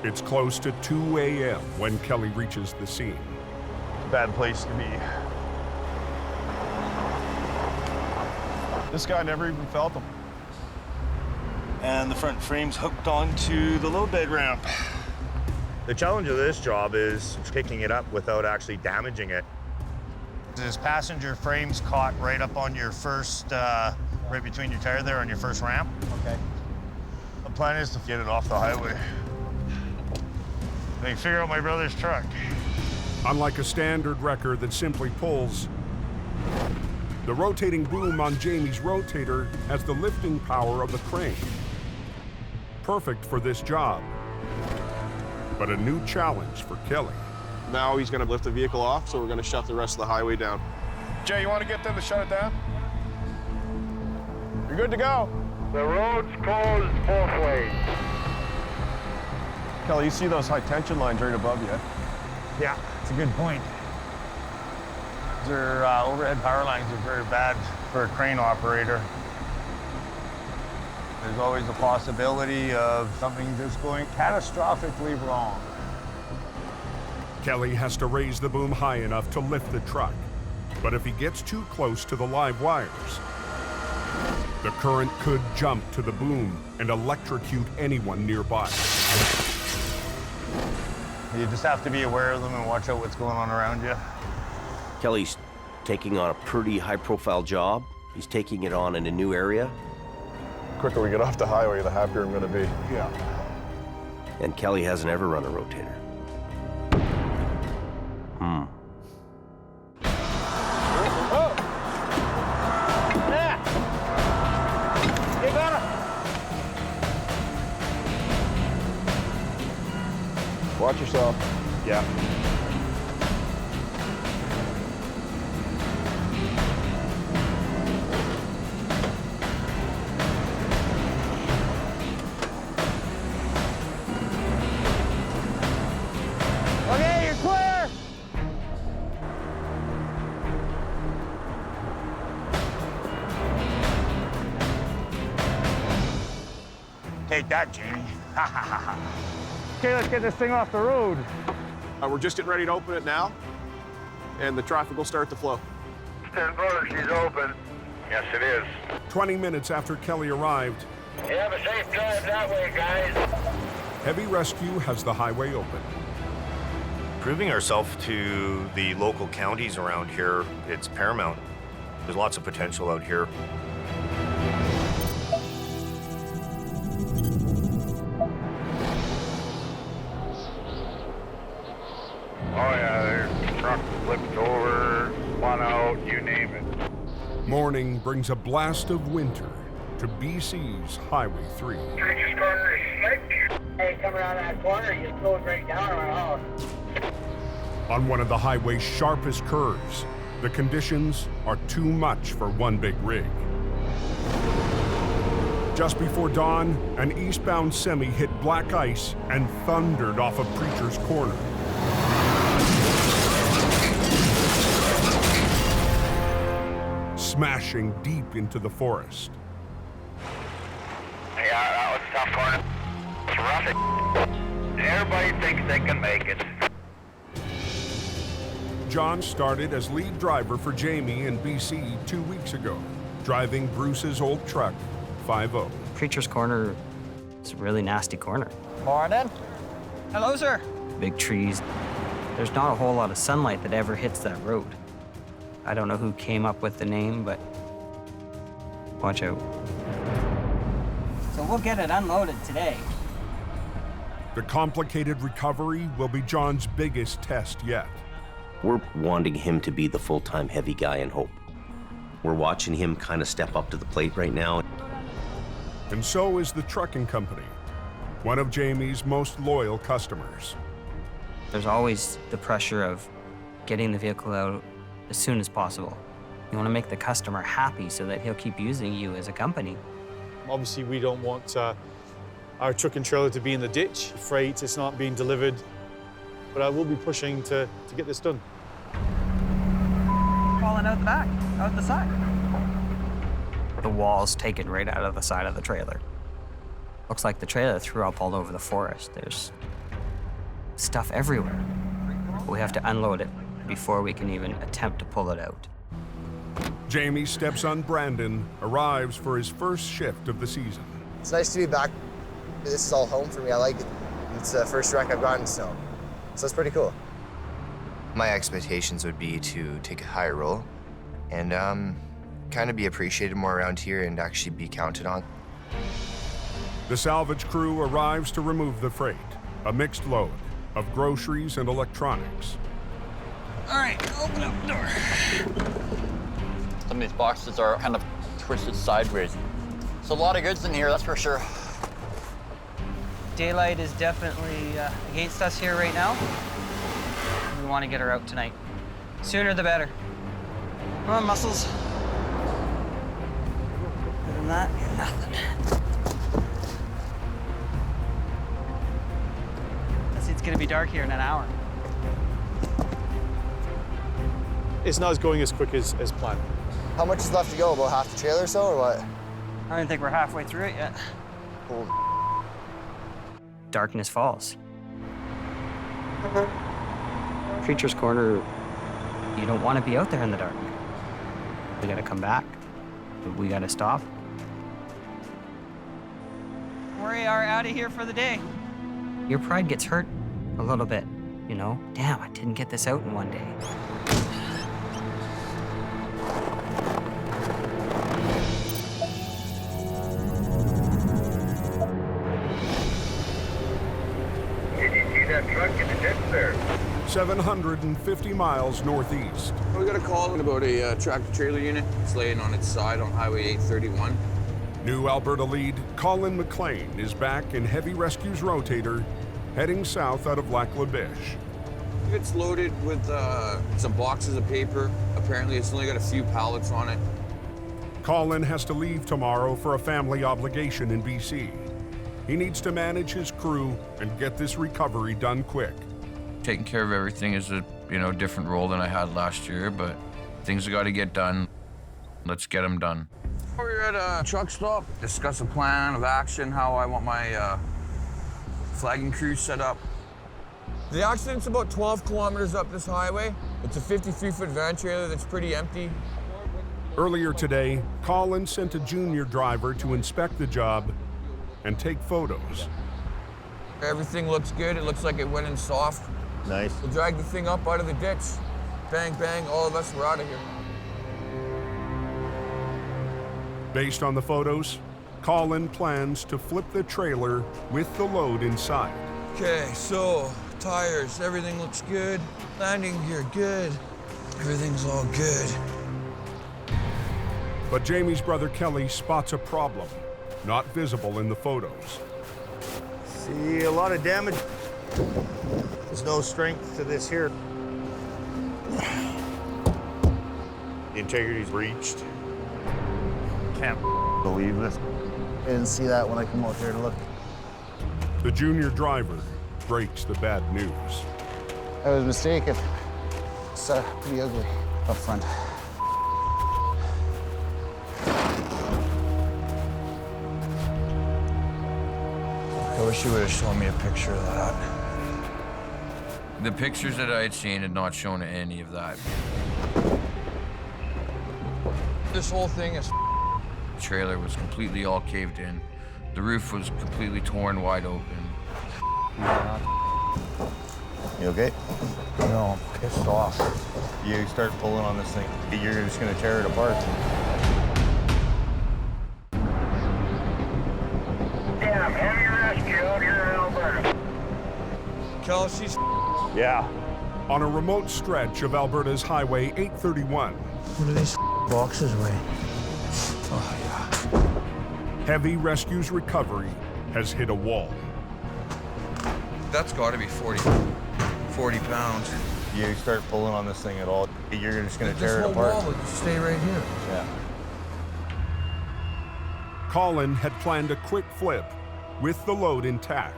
It's close to 2 a.m. when Kelly reaches the scene. Bad place to be. This guy never even felt them. And the front frame's hooked onto the load bed ramp. The challenge of this job is picking it up without actually damaging it. This passenger frame's caught right up on your first, right between your tire there on your first ramp. Okay. The plan is to get it off the highway. They figure out my brother's truck. Unlike a standard wrecker that simply pulls, the rotating boom on Jamie's rotator has the lifting power of the crane. Perfect for this job, but a new challenge for Kelly. Now he's going to lift the vehicle off, so we're going to shut the rest of the highway down. Jay, you want to get them to shut it down? You're good to go. The road's closed both ways. Kelly, you see those high tension lines right above you? Yeah, it's a good point. Their overhead power lines are very bad for a crane operator. There's always a possibility of something just going catastrophically wrong. Kelly has to raise the boom high enough to lift the truck. But if he gets too close to the live wires, the current could jump to the boom and electrocute anyone nearby. You just have to be aware of them and watch out what's going on around you. Kelly's taking on a pretty high-profile job. He's taking it on in a new area. The quicker we get off the highway, the happier I'm gonna be. Yeah. And Kelly hasn't ever run a rotator. Watch yourself. Yeah. Okay, you're clear. Take that, Jamie. Okay, let's get this thing off the road. We're just getting ready to open it now, and the traffic will start to flow. Stand by, she's open. Yes, it is. 20 minutes after Kelly arrived, You have a safe drive that way, guys. heavy rescue has the highway open. Proving ourselves to the local counties around here, it's paramount. There's lots of potential out here. Oh, yeah, their truck flipped over, spun out, you name it. Morning brings a blast of winter to BC's Highway 3. Treacherous corner is slick. Hey, come around that corner, you slowed right down on our house. On one of the highway's sharpest curves, the conditions are too much for one big rig. Just before dawn, an eastbound semi hit black ice and thundered off of Preacher's Corner. Smashing deep into the forest. Yeah, that was a tough corner. It's rough. Everybody thinks they can make it. John started as lead driver for Jamie in BC 2 weeks ago, driving Bruce's old truck, 5-0. Preacher's Corner is a really nasty corner. Morning. Hello, sir. Big trees. There's not a whole lot of sunlight that ever hits that road. I don't know who came up with the name, but watch out. So we'll get it unloaded today. The complicated recovery will be John's biggest test yet. We're wanting him to be the full-time heavy guy in Hope. We're watching him kind of step up to the plate right now. And so is the trucking company, one of Jamie's most loyal customers. There's always the pressure of getting the vehicle out as soon as possible. You want to make the customer happy so that he'll keep using you as a company. Obviously, we don't want our truck and trailer to be in the ditch. Freight is not being delivered. But I will be pushing to get this done. Falling out the back, out the side. The wall's taken right out of the side of the trailer. Looks like the trailer threw up all over the forest. There's stuff everywhere. We have to unload it before we can even attempt to pull it out. Jamie's stepson Brandon arrives for his first shift of the season. It's nice to be back. This is all home for me. I like it. It's the first wreck I've gotten in snow. So it's pretty cool. My expectations would be to take a higher role and kind of be appreciated more around here and actually be counted on. The salvage crew arrives to remove the freight, a mixed load of groceries and electronics. All right, open up the door. Some of these boxes are kind of twisted sideways. There's a lot of goods in here, that's for sure. Daylight is definitely against us here right now. We want to get her out tonight. Sooner the better. Come on, muscles. Other than that, you're nothing. It's gonna be dark here in an hour. It's not going as quick as planned. How much is left to go? About half the trailer or so, or what? I don't think we're halfway through it yet. Holy Darkness falls. Preacher's Corner, you don't want to be out there in the dark. We gotta come back. We gotta stop. We are out of here for the day. Your pride gets hurt a little bit You know, damn, I didn't get this out in one day. Did you see that truck in the ditch there? 750 miles northeast. We got a call in about a tractor-trailer unit. It's laying on its side on Highway 831. New Alberta lead Colin McLean is back in Heavy Rescue's rotator, heading south out of Lac La Biche. It's loaded with some boxes of paper. Apparently, it's only got a few pallets on it. Colin has to leave tomorrow for a family obligation in BC. He needs to manage his crew and get this recovery done quick. Taking care of everything is a different role than I had last year, but things have got to get done. Let's get them done. We're at a truck stop, discuss a plan of action, how I want my flagging crew set up. The accident's about 12 kilometers up this highway. It's a 53-foot van trailer that's pretty empty. Earlier today, Colin sent a junior driver to inspect the job and take photos. Everything looks good. It looks like it went in soft. Nice. We'll drag the thing up out of the ditch. Bang, bang, all of us, we're out of here. Based on the photos, Colin plans to flip the trailer with the load inside. Okay, so tires, everything looks good. Landing gear, good. Everything's all good. But Jamie's brother Kelly spots a problem, not visible in the photos. See a lot of damage. There's no strength to this here. The integrity's breached. Can't believe this. I didn't see that when I come out here to look. The junior driver breaks the bad news. I was mistaken. It's pretty ugly up front. I wish you would have shown me a picture of that. The pictures that I had seen had not shown any of that. This whole thing is The trailer was completely all caved in. The roof was completely torn wide open. You okay? No, I'm pissed off. You start pulling on this thing, you're just gonna tear it apart. Damn, heavy rescue out here in Alberta. Kelsey's. Yeah. On a remote stretch of Alberta's Highway 831. What do these boxes weigh? Oh, yeah. Heavy Rescue's recovery has hit a wall. That's got to be 40 pounds. You start pulling on this thing at all, you're just gonna tear it apart. This whole wall would stay right here. Yeah. Colin had planned a quick flip with the load intact.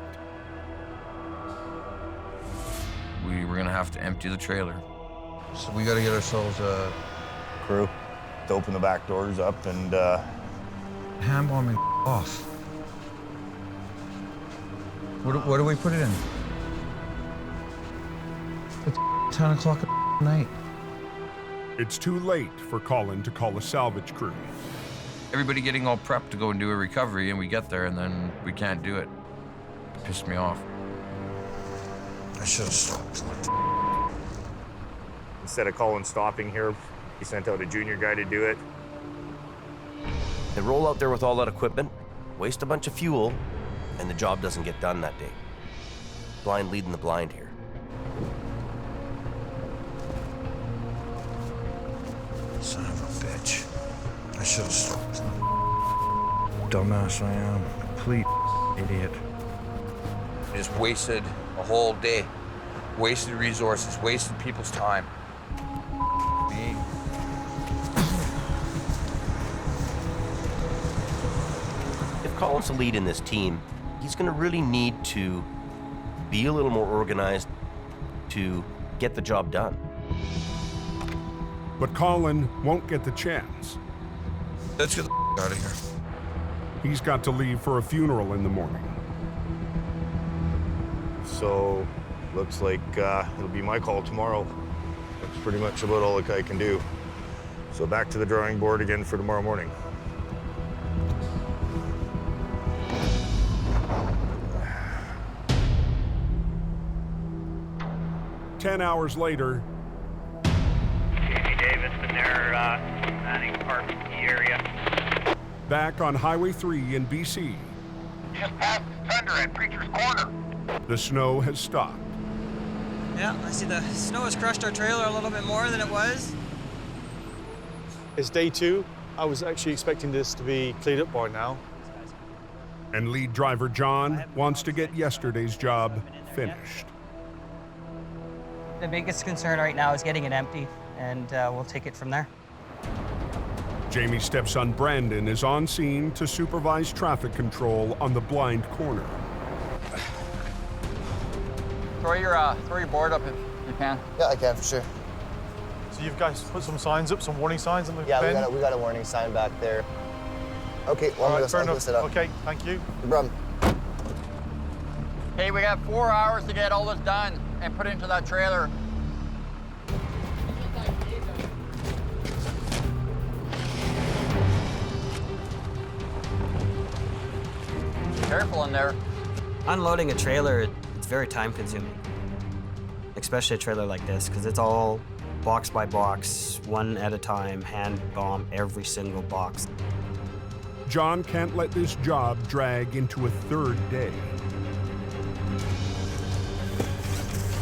We were gonna have to empty the trailer. So we got to get ourselves a Crew to open the back doors up and hand bomb and off. What do we put it in? It's 10 o'clock at night. It's too late for Colin to call a salvage crew. Everybody getting all prepped to go and do a recovery, and we get there, and then we can't do it. It pissed me off. I should have stopped. instead of Colin stopping here, he sent out a junior guy to do it. They roll out there with all that equipment, waste a bunch of fuel, and the job doesn't get done that day. Blind leading the blind here. Son of a bitch. I should have stopped. Dumbass I am. Complete idiot. Just wasted a whole day. Wasted resources, wasted people's time. Me. If Colin's the lead in this team, he's going to really need to be a little more organized to get the job done. But Colin won't get the chance. Let's get the out of here. He's got to leave for a funeral in the morning. So, looks like it'll be my call tomorrow. That's pretty much about all I can do. So back to the drawing board again for tomorrow morning. 10 hours later, Jamie Davis, and they're manning park the area. back on Highway 3 in BC. Just past the Thunder at Preacher's Corner. The snow has stopped. Yeah, I see the snow has crushed our trailer a little bit more than it was. It's day 2. I was actually expecting this to be cleared up by now. And lead driver John wants to get yesterday's job finished. The biggest concern right now is getting it empty, and we'll take it from there. Jamie's stepson Brandon is on scene to supervise traffic control on the blind corner. Throw your board up if you can. Yeah, I can, for sure. So you guys put some signs up, some warning signs on the Yeah, bend? we got a warning sign back there. Okay, well, All right, fair I'll go enough. set up. Okay, thank you. No problem. Hey, we got 4 hours to get all this done and put into that trailer. Careful in there. Unloading a trailer, it's very time consuming. Especially a trailer like this, because it's all box by box, one at a time, hand bomb every single box. John can't let this job drag into a third day.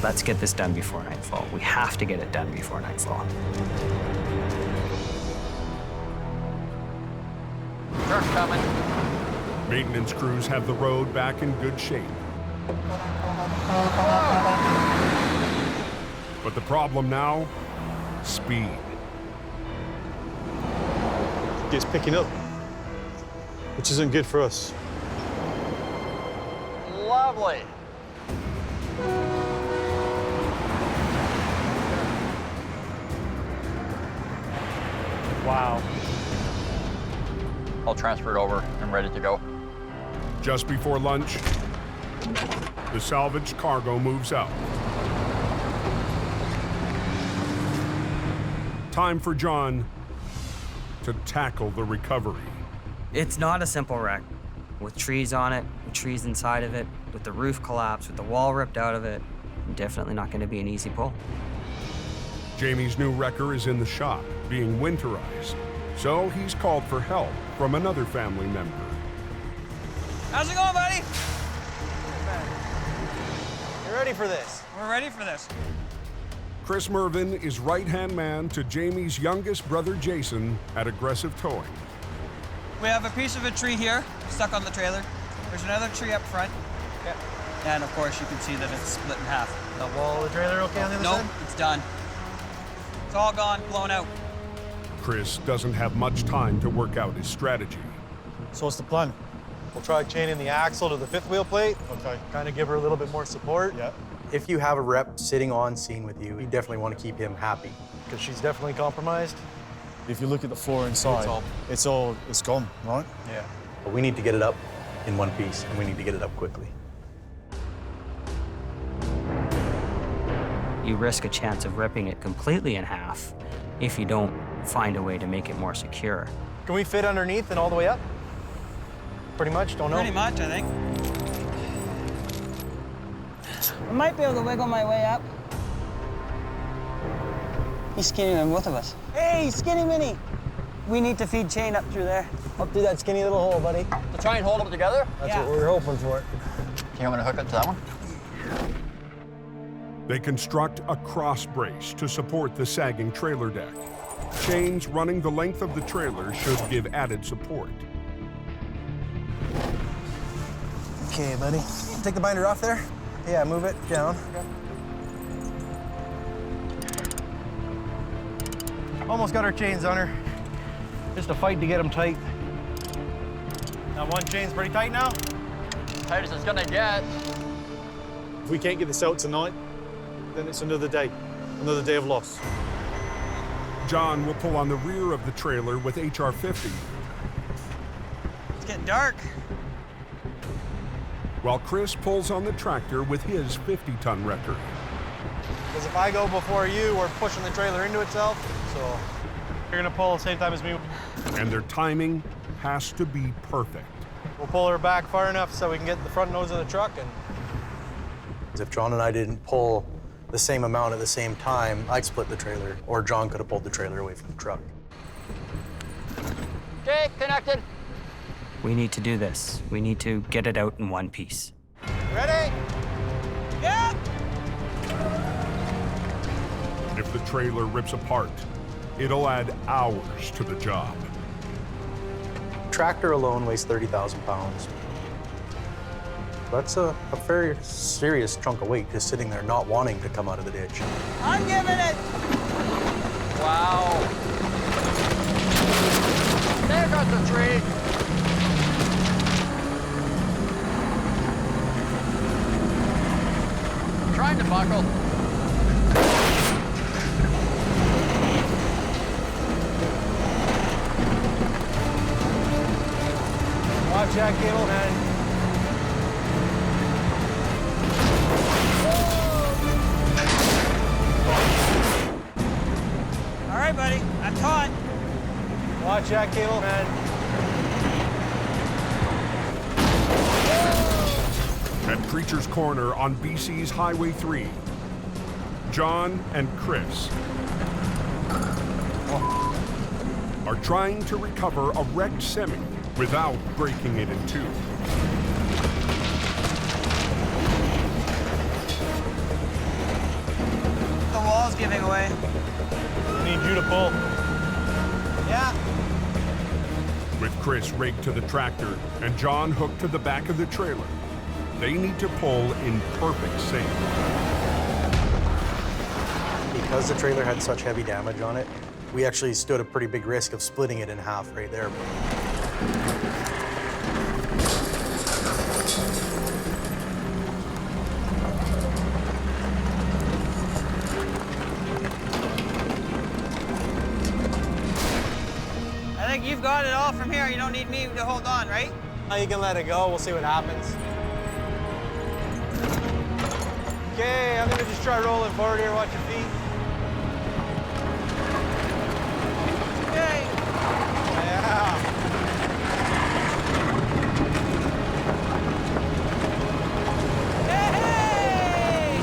Let's get this done before nightfall. We have to get it done before nightfall. Truck's coming. Maintenance crews have the road back in good shape. But the problem now, speed. It's picking up, which isn't good for us. Lovely. Wow. I'll transfer it over. I'm ready to go. Just before lunch, the salvaged cargo moves out. Time for John to tackle the recovery. It's not a simple wreck. With trees on it, with trees inside of it, with the roof collapsed, with the wall ripped out of it, definitely not going to be an easy pull. Jamie's new wrecker is in the shop, being winterized, so he's called for help from another family member. How's it going, buddy? You ready for this? We're ready for this. Chris Mervin is right-hand man to Jamie's youngest brother Jason at Aggressive Towing. We have a piece of a tree here, stuck on the trailer. There's another tree up front. Yeah. And of course, you can see that it's split in half. The wall of the trailer okay on the other nope, side? It's done. It's all gone, blown out. Chris doesn't have much time to work out his strategy. So what's the plan? We'll try chaining the axle to the fifth wheel plate. Okay. Kind of give her a little bit more support. Yeah. If you have a rep sitting on scene with you, you definitely want to keep him happy because she's definitely compromised. If you look at the floor inside, it's gone, right? Yeah. But we need to get it up in one piece, and we need to get it up quickly. You risk a chance of ripping it completely in half if you don't find a way to make it more secure. Can we fit underneath and all the way up? Pretty much, don't know. Pretty much, I think. I might be able to wiggle my way up. He's skinnier than both of us. Hey, skinny mini! We need to feed chain up through there. Up through that skinny little hole, buddy. To try and hold them together? That's what we're hoping for. You want me to hook it to that one? They construct a cross brace to support the sagging trailer deck. Chains running the length of the trailer should give added support. Okay, buddy. Take the binder off there. Yeah, move it down. Almost got our chains on her. Just a fight to get them tight. Now one chain's pretty tight now. Tight as it's gonna get. If we can't get this out tonight, then it's another day of loss. John will pull on the rear of the trailer with HR-50, It's getting dark. while Chris pulls on the tractor with his 50-ton wrecker. Because if I go before you, we're pushing the trailer into itself. So you're gonna pull at the same time as me. And their timing has to be perfect. We'll pull her back far enough so we can get the front nose of the truck. And if John and I didn't pull the same amount at the same time, I'd split the trailer, or John could have pulled the trailer away from the truck. Okay, connected. We need to do this. We need to get it out in one piece. Ready? Yeah. If the trailer rips apart, it'll add hours to the job. Tractor alone weighs 30,000 pounds. That's a very serious chunk of weight just sitting there not wanting to come out of the ditch. I'm giving it. Wow. There goes the tree. Trying to buckle. Watch that cable, man. All right, buddy. I'm taut. Watch that cable, man. At Treacherous Corner on BC's Highway 3, John and Chris are trying to recover a wrecked semi without breaking it in two. The wall's giving away. I need you to pull. Yeah. With Chris rigged to the tractor and John hooked to the back of the trailer, they need to pull in perfect sync. Because the trailer had such heavy damage on it, we actually stood a pretty big risk of splitting it in half right there. I think you've got it all from here. You don't need me to hold on, right? Now you can let it go. We'll see what happens. Okay, I'm gonna just try rolling forward here. Watch your feet. Okay. Yeah. Hey!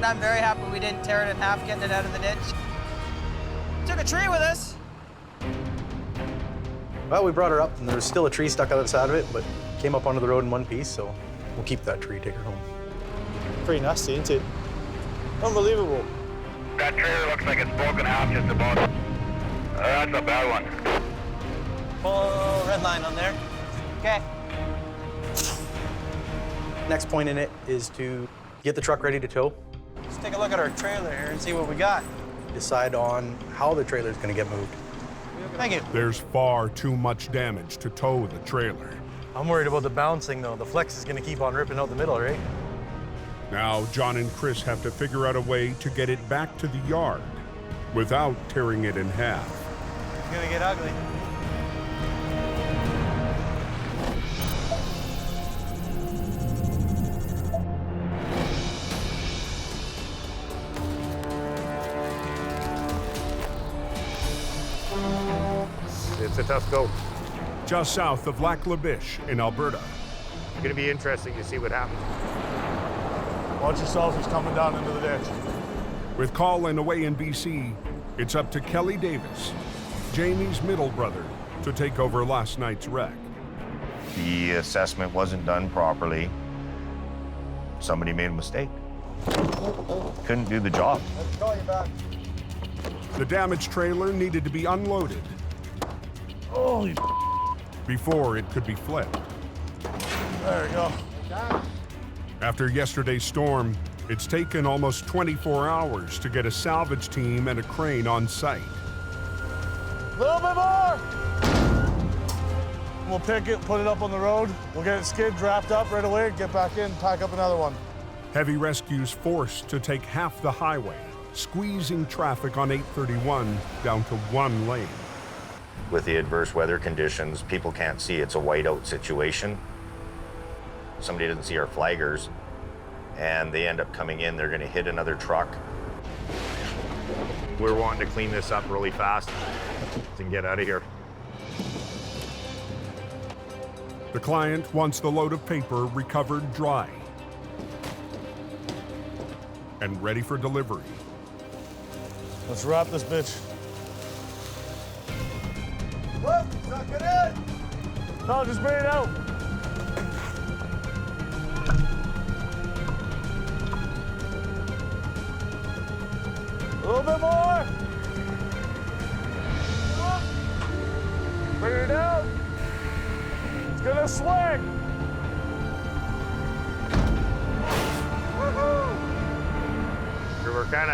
I'm very happy we didn't tear it in half getting it out of the ditch. Took a tree with us. Well, we brought her up, and there was still a tree stuck out of the side of it, but came up onto the road in one piece, so we'll keep that tree, take her home. Pretty nasty, isn't it? Unbelievable. That trailer looks like it's broken out just about. That's a bad one. Pull red line on there. Okay. Next point in it is to get the truck ready to tow. Let's take a look at our trailer here and see what we got. Decide on how the trailer is going to get moved. Thank you. There's far too much damage to tow the trailer. I'm worried about the bouncing, though. The flex is going to keep on ripping out the middle, right? Now, John and Chris have to figure out a way to get it back to the yard without tearing it in half. It's going to get ugly. It's a tough go. Just south of Lac La Biche in Alberta. It's gonna be interesting to see what happens. Watch yourself, he's coming down into the ditch. With Colin away in BC, it's up to Kelly Davis, Jamie's middle brother, to take over last night's wreck. The assessment wasn't done properly. Somebody made a mistake. Couldn't do the job. Let's call you back. The damaged trailer needed to be unloaded before it could be flipped. There we go. After yesterday's storm, it's taken almost 24 hours to get a salvage team and a crane on site. A little bit more. We'll pick it, put it up on the road. We'll get it skid, wrapped up right away, get back in, pack up another one. Heavy rescues forced to take half the highway, squeezing traffic on 831 down to one lane. With the adverse weather conditions, people can't see. It's a whiteout situation. Somebody didn't see our flaggers, and they end up coming in. They're going to hit another truck. We're wanting to clean this up really fast and get out of here. The client wants the load of paper recovered dry. and ready for delivery. Let's wrap this bitch. Whoa, suck it in! No, just bring it out. A little bit more. Bring it down. It's gonna swing. So we're kind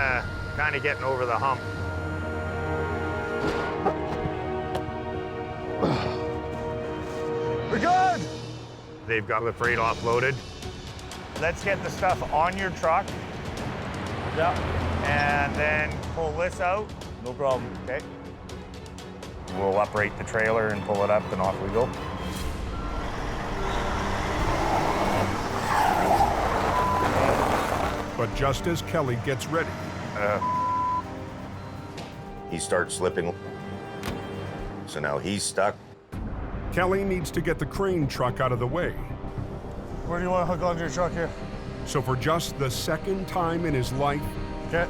of getting over the hump. We're good. They've got the freight offloaded. Let's get the stuff on your truck. Yep. And then pull this out. No problem. Okay. We'll uprate the trailer and pull it up, and off we go. But just as Kelly gets ready, He starts slipping. So now he's stuck. Kelly needs to get the crane truck out of the way. Where do you want to hook onto your truck here? So for just the second time in his life, Okay.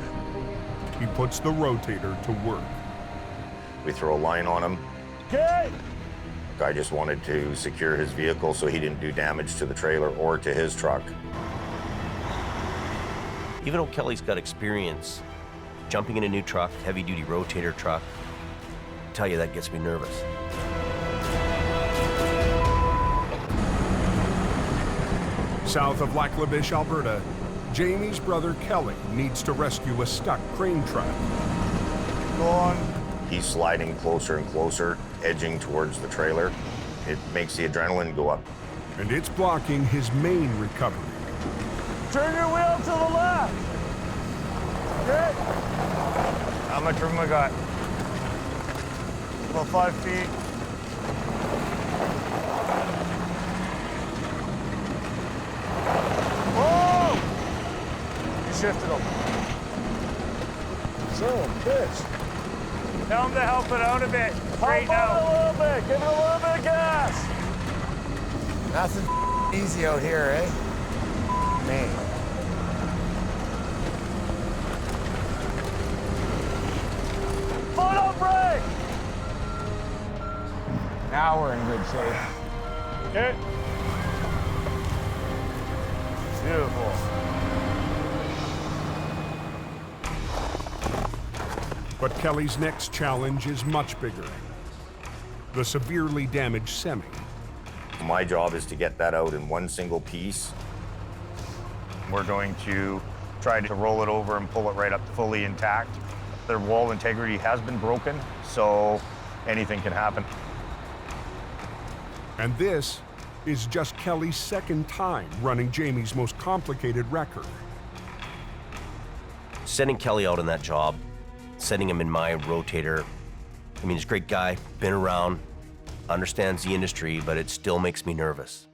he puts the rotator to work. We throw a line on him. Okay. Guy just wanted to secure his vehicle so he didn't do damage to the trailer or to his truck. Even though Kelly's got experience jumping in a new truck, heavy-duty rotator truck, I tell you, that gets me nervous. South of Lac La Biche, Alberta, Jamie's brother Kelly needs to rescue a stuck crane truck. Go on. He's sliding closer and closer, edging towards the trailer. It makes the adrenaline go up. And it's blocking his main recovery. Turn your wheel to the left. Okay. How much room I got? About 5 feet. Whoa! You shifted him. Son of a bitch. Tell him to help it out a bit. Straighten Help out. a little bit. Give it a little bit of gas. Nothing easy out here, eh? Man. Foot on brake. Now we're in good shape. Okay. Beautiful. But Kelly's next challenge is much bigger. The severely damaged semi. My job is to get that out in one single piece. We're going to try to roll it over and pull it right up fully intact. Their wall integrity has been broken, so anything can happen. And this is just Kelly's second time running Jamie's most complicated record. Sending Kelly out on that job, sending him in my rotator, I mean, he's a great guy, been around, understands the industry, but it still makes me nervous.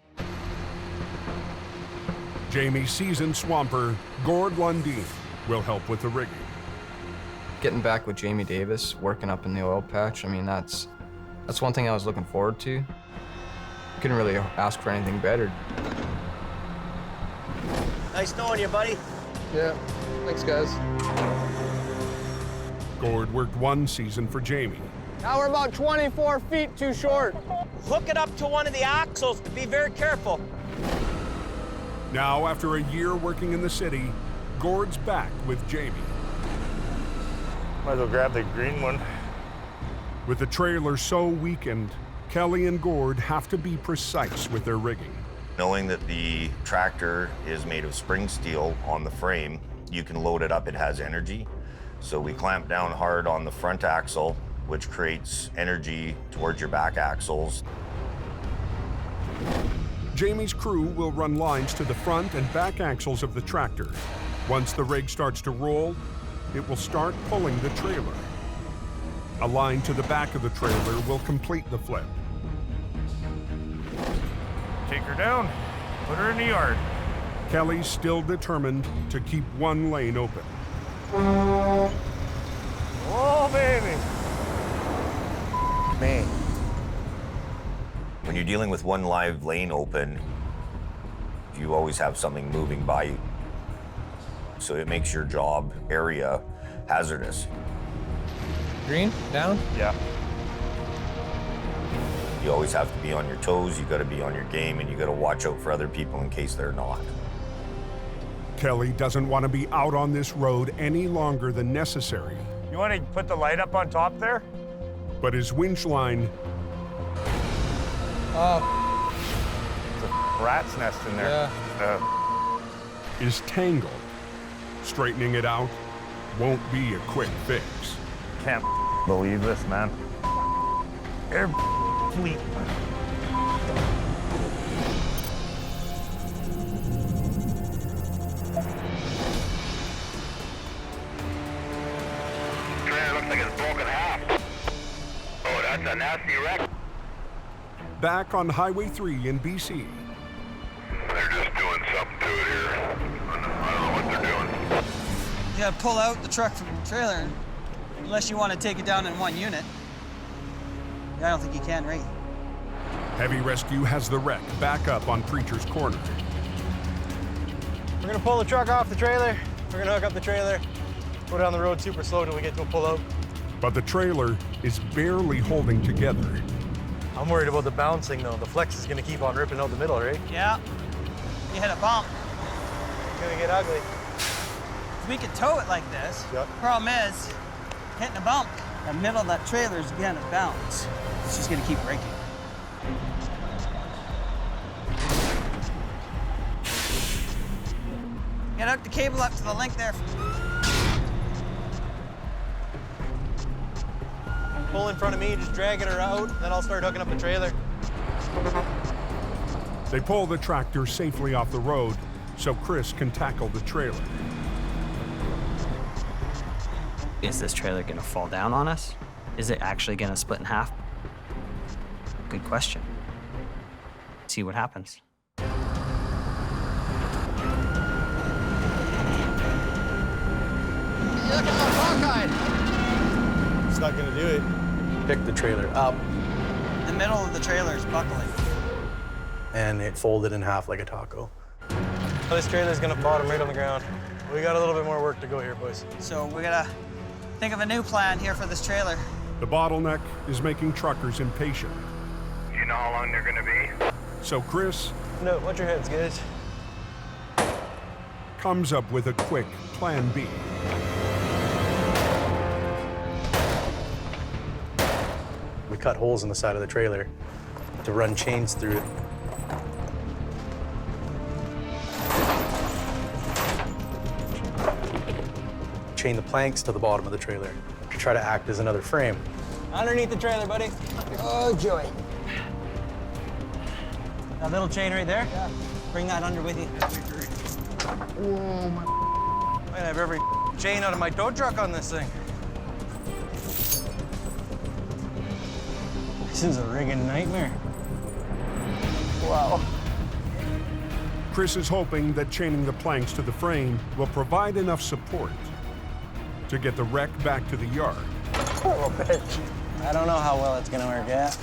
Jamie's seasoned swamper, Gord Lundeen, will help with the rigging. Getting back with Jamie Davis, working up in the oil patch, I mean, that's one thing I was looking forward to. Couldn't really ask for anything better. Nice knowing you, buddy. Yeah, thanks, guys. Gord worked one season for Jamie. Now we're about 24 feet too short. Hook it up to one of the axles. Be very careful. Now, after a year working in the city, Gord's back with Jamie. Might as well grab the green one. With the trailer so weakened, Kelly and Gord have to be precise with their rigging. Knowing that the tractor is made of spring steel on the frame, you can load it up, it has energy. So we clamp down hard on the front axle, which creates energy towards your back axles. Jamie's crew will run lines to the front and back axles of the tractor. Once the rig starts to roll, it will start pulling the trailer. A line to the back of the trailer will complete the flip. Take her down, put her in the yard. Kelly's still determined to keep one lane open. Oh, baby. Man. When you're dealing with one live lane open, you always have something moving by you. So it makes your job area hazardous. Green, down? Yeah. You always have to be on your toes, you gotta be on your game, and you gotta watch out for other people in case they're not. Kelly doesn't want to be out on this road any longer than necessary. You want to put the light up on top there? But his winch line It's a rat's nest in there. is tangled. Straightening it out won't be a quick fix. Can't believe this, man. Air fleet. Trailer looks like it's broken half. Oh, that's a nasty wreck. Back on Highway 3 in BC. They're just doing something to it here. I don't know what they're doing. You gotta pull out the truck from the trailer, unless you want to take it down in one unit. I don't think you can, right? Heavy Rescue has the wreck back up on Preacher's Corner. We're gonna pull the truck off the trailer. We're gonna hook up the trailer, go down the road super slow till we get to a pull out. But the trailer is barely holding together. I'm worried about the bouncing though. The flex is gonna keep on ripping out the middle, right? Yeah. You hit a bump. It's gonna get ugly. We could tow it like this. Yep. Problem is, hitting a bump, the middle of that trailer is gonna bounce. It's just gonna keep breaking. Get hook the cable up to the link there. Pull in front of me, just dragging her out, then I'll start hooking up the trailer. They pull the tractor safely off the road so Chris can tackle the trailer. Is this trailer gonna fall down on us? Is it actually gonna split in half? Good question. See what happens. Look at my cockeyed. It's not gonna do it. Pick the trailer up. The middle of the trailer is buckling. And it folded in half like a taco. This trailer's gonna bottom right on the ground. We got a little bit more work to go here, boys. So we gotta think of a new plan here for this trailer. The bottleneck is making truckers impatient. You know how long they're gonna be? So Chris No, watch your heads, guys. comes up with a quick plan B. We cut holes in the side of the trailer to run chains through it. Chain the planks to the bottom of the trailer to try to act as another frame. Underneath the trailer, buddy. Oh, joy. That little chain right there? Yeah. Bring that under with you. Oh, my. I'm gonna have every chain out of my tow truck on this thing. This is a rigging nightmare. Wow. Chris is hoping that chaining the planks to the frame will provide enough support to get the wreck back to the yard. Oh, bitch. I don't know how well it's gonna work out.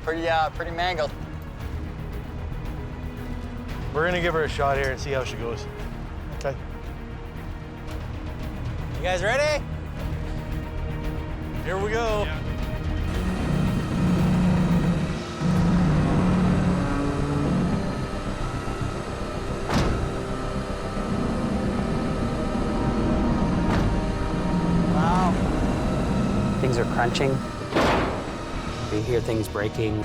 Pretty mangled. We're gonna give her a shot here and see how she goes. Okay. You guys ready? Here we go. Yeah. Wow. Things are crunching. You hear things breaking.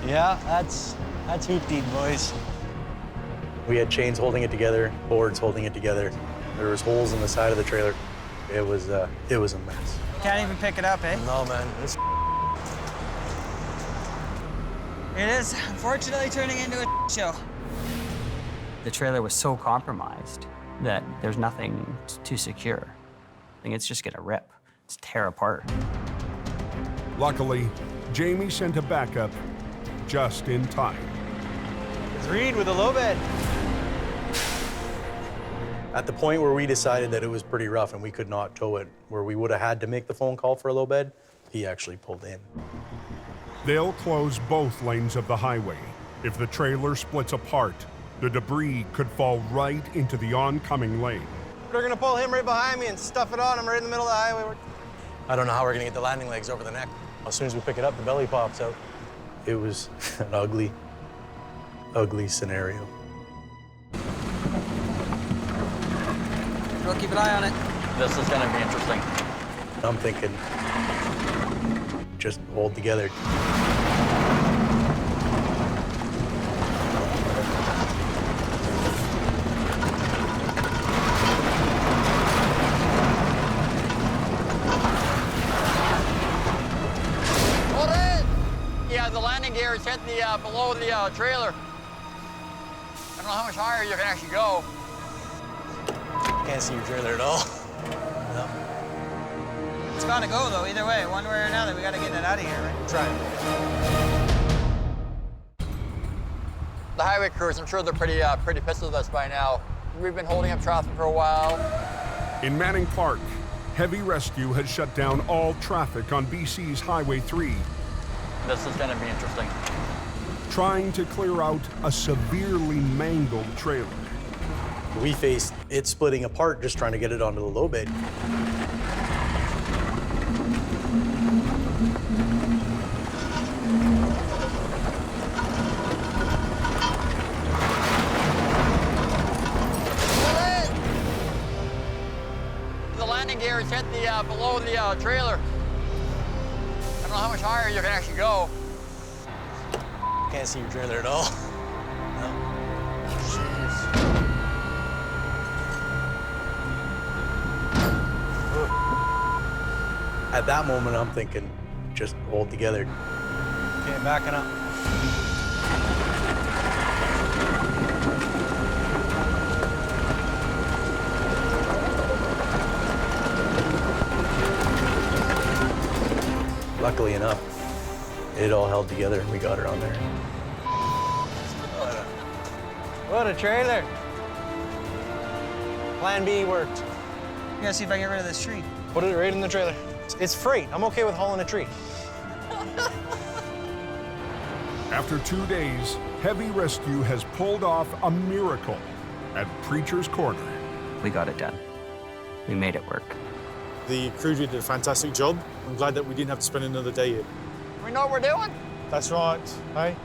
Yeah, that's hoop deep, boys. We had chains holding it together, boards holding it together. There was holes in the side of the trailer. It was a mess. Can't even pick it up, eh? No, man. It is unfortunately turning into a show. The trailer was so compromised that there's nothing to secure. I think it's just gonna rip. It's tear apart. Luckily, Jamie sent a backup just in time. It's Reed with a low bed. At the point where we decided that it was pretty rough and we could not tow it, where we would have had to make the phone call for a low bed, He actually pulled in. They'll close both lanes of the highway. If the trailer splits apart, the debris could fall right into the oncoming lane. They're gonna pull him right behind me and stuff it on him right in the middle of the highway. I don't know how we're gonna get the landing legs over the neck. As soon as we pick it up, the belly pops out. It was an ugly, ugly scenario. We'll keep an eye on it. This is gonna be interesting. I'm thinking, just hold together. Hold it! Yeah, the landing gear is hit the below the trailer. I don't know how much higher you can actually go. Can't see your trailer at all. No. It's gotta go though, either way. One way or another, we gotta get it out of here, right? Try. The highway crews, I'm sure they're pretty pissed with us by now. We've been holding up traffic for a while. In Manning Park, heavy rescue has shut down all traffic on BC's Highway 3, This is gonna be interesting. trying to clear out a severely mangled trailer. We faced it splitting apart just trying to get it onto the low bay. The landing gear is hit the below the trailer. I don't know how much higher you can actually go. Can't see your trailer at all. No. At that moment, I'm thinking, just hold together. Okay, backing up. Luckily enough, it all held together and we got her on there. What a trailer. Plan B worked. We gotta see if I can get rid of this tree. Put it right in the trailer. It's freight. I'm okay with hauling a tree. After 2 days, heavy rescue has pulled off a miracle at Preacher's Corner. We got it done. We made it work. The crew did a fantastic job. I'm glad that we didn't have to spend another day here. We know what we're doing? That's right, hey?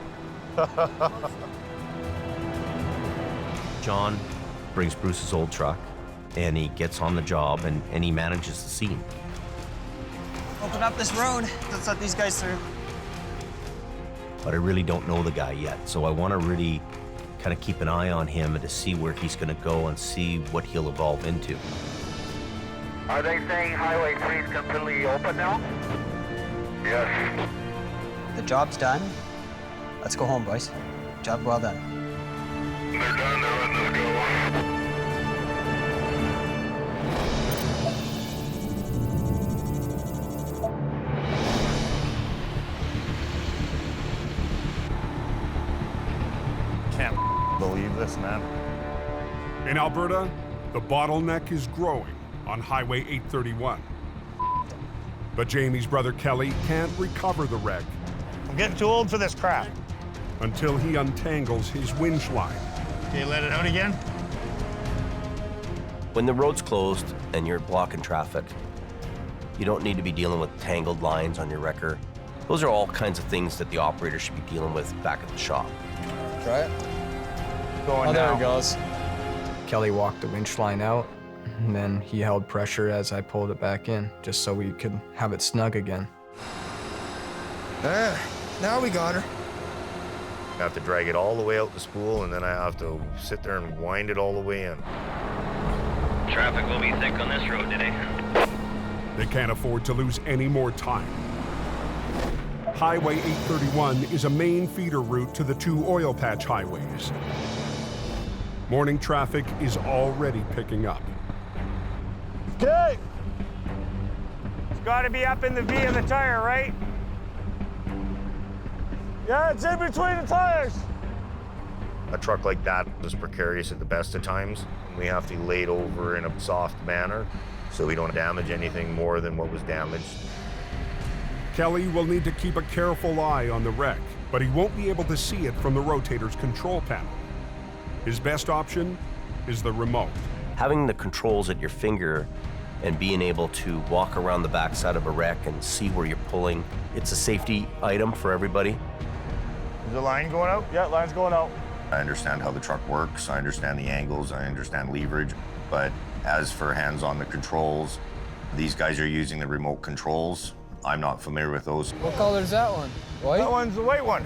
John brings Bruce's old truck, and he gets on the job, and he manages the scene. Open up this road. Let's let these guys through. But I really don't know the guy yet, so I want to really kind of keep an eye on him and to see where he's going to go and see what he'll evolve into. Are they saying Highway 3 is completely open now? Yes. The job's done. Let's go home, boys. Job well done. They're done, they're letting us go. Can't believe this, man. In Alberta, the bottleneck is growing on Highway 831. But Jamie's brother Kelly can't recover the wreck I'm getting too old for this crap. until he untangles his winch line. Okay, let it out again. When the road's closed and you're blocking traffic, you don't need to be dealing with tangled lines on your wrecker. Those are all kinds of things that the operator should be dealing with back at the shop. Try it. Going Oh, there now. it goes. Kelly walked the winch line out, and then he held pressure as I pulled it back in, just so we could have it snug again. Now we got her. I have to drag it all the way out the spool, and then I have to sit there and wind it all the way in. Traffic will be thick on this road today. They can't afford to lose any more time. Highway 831 is a main feeder route to the two oil patch highways. Morning traffic is already picking up. Okay. It's got to be up in the V of the tire, right? Yeah, it's in between the tires. A truck like that is precarious at the best of times. We have to lay it over in a soft manner so we don't damage anything more than what was damaged. Kelly will need to keep a careful eye on the wreck, but he won't be able to see it from the rotator's control panel. His best option is the remote. Having the controls at your finger and being able to walk around the backside of a wreck and see where you're pulling, it's a safety item for everybody. Is the line going out? Yeah, line's going out. I understand how the truck works, I understand the angles, I understand leverage, but as for hands on the controls, these guys are using the remote controls. I'm not familiar with those. What color is that one? White? That one's the white one.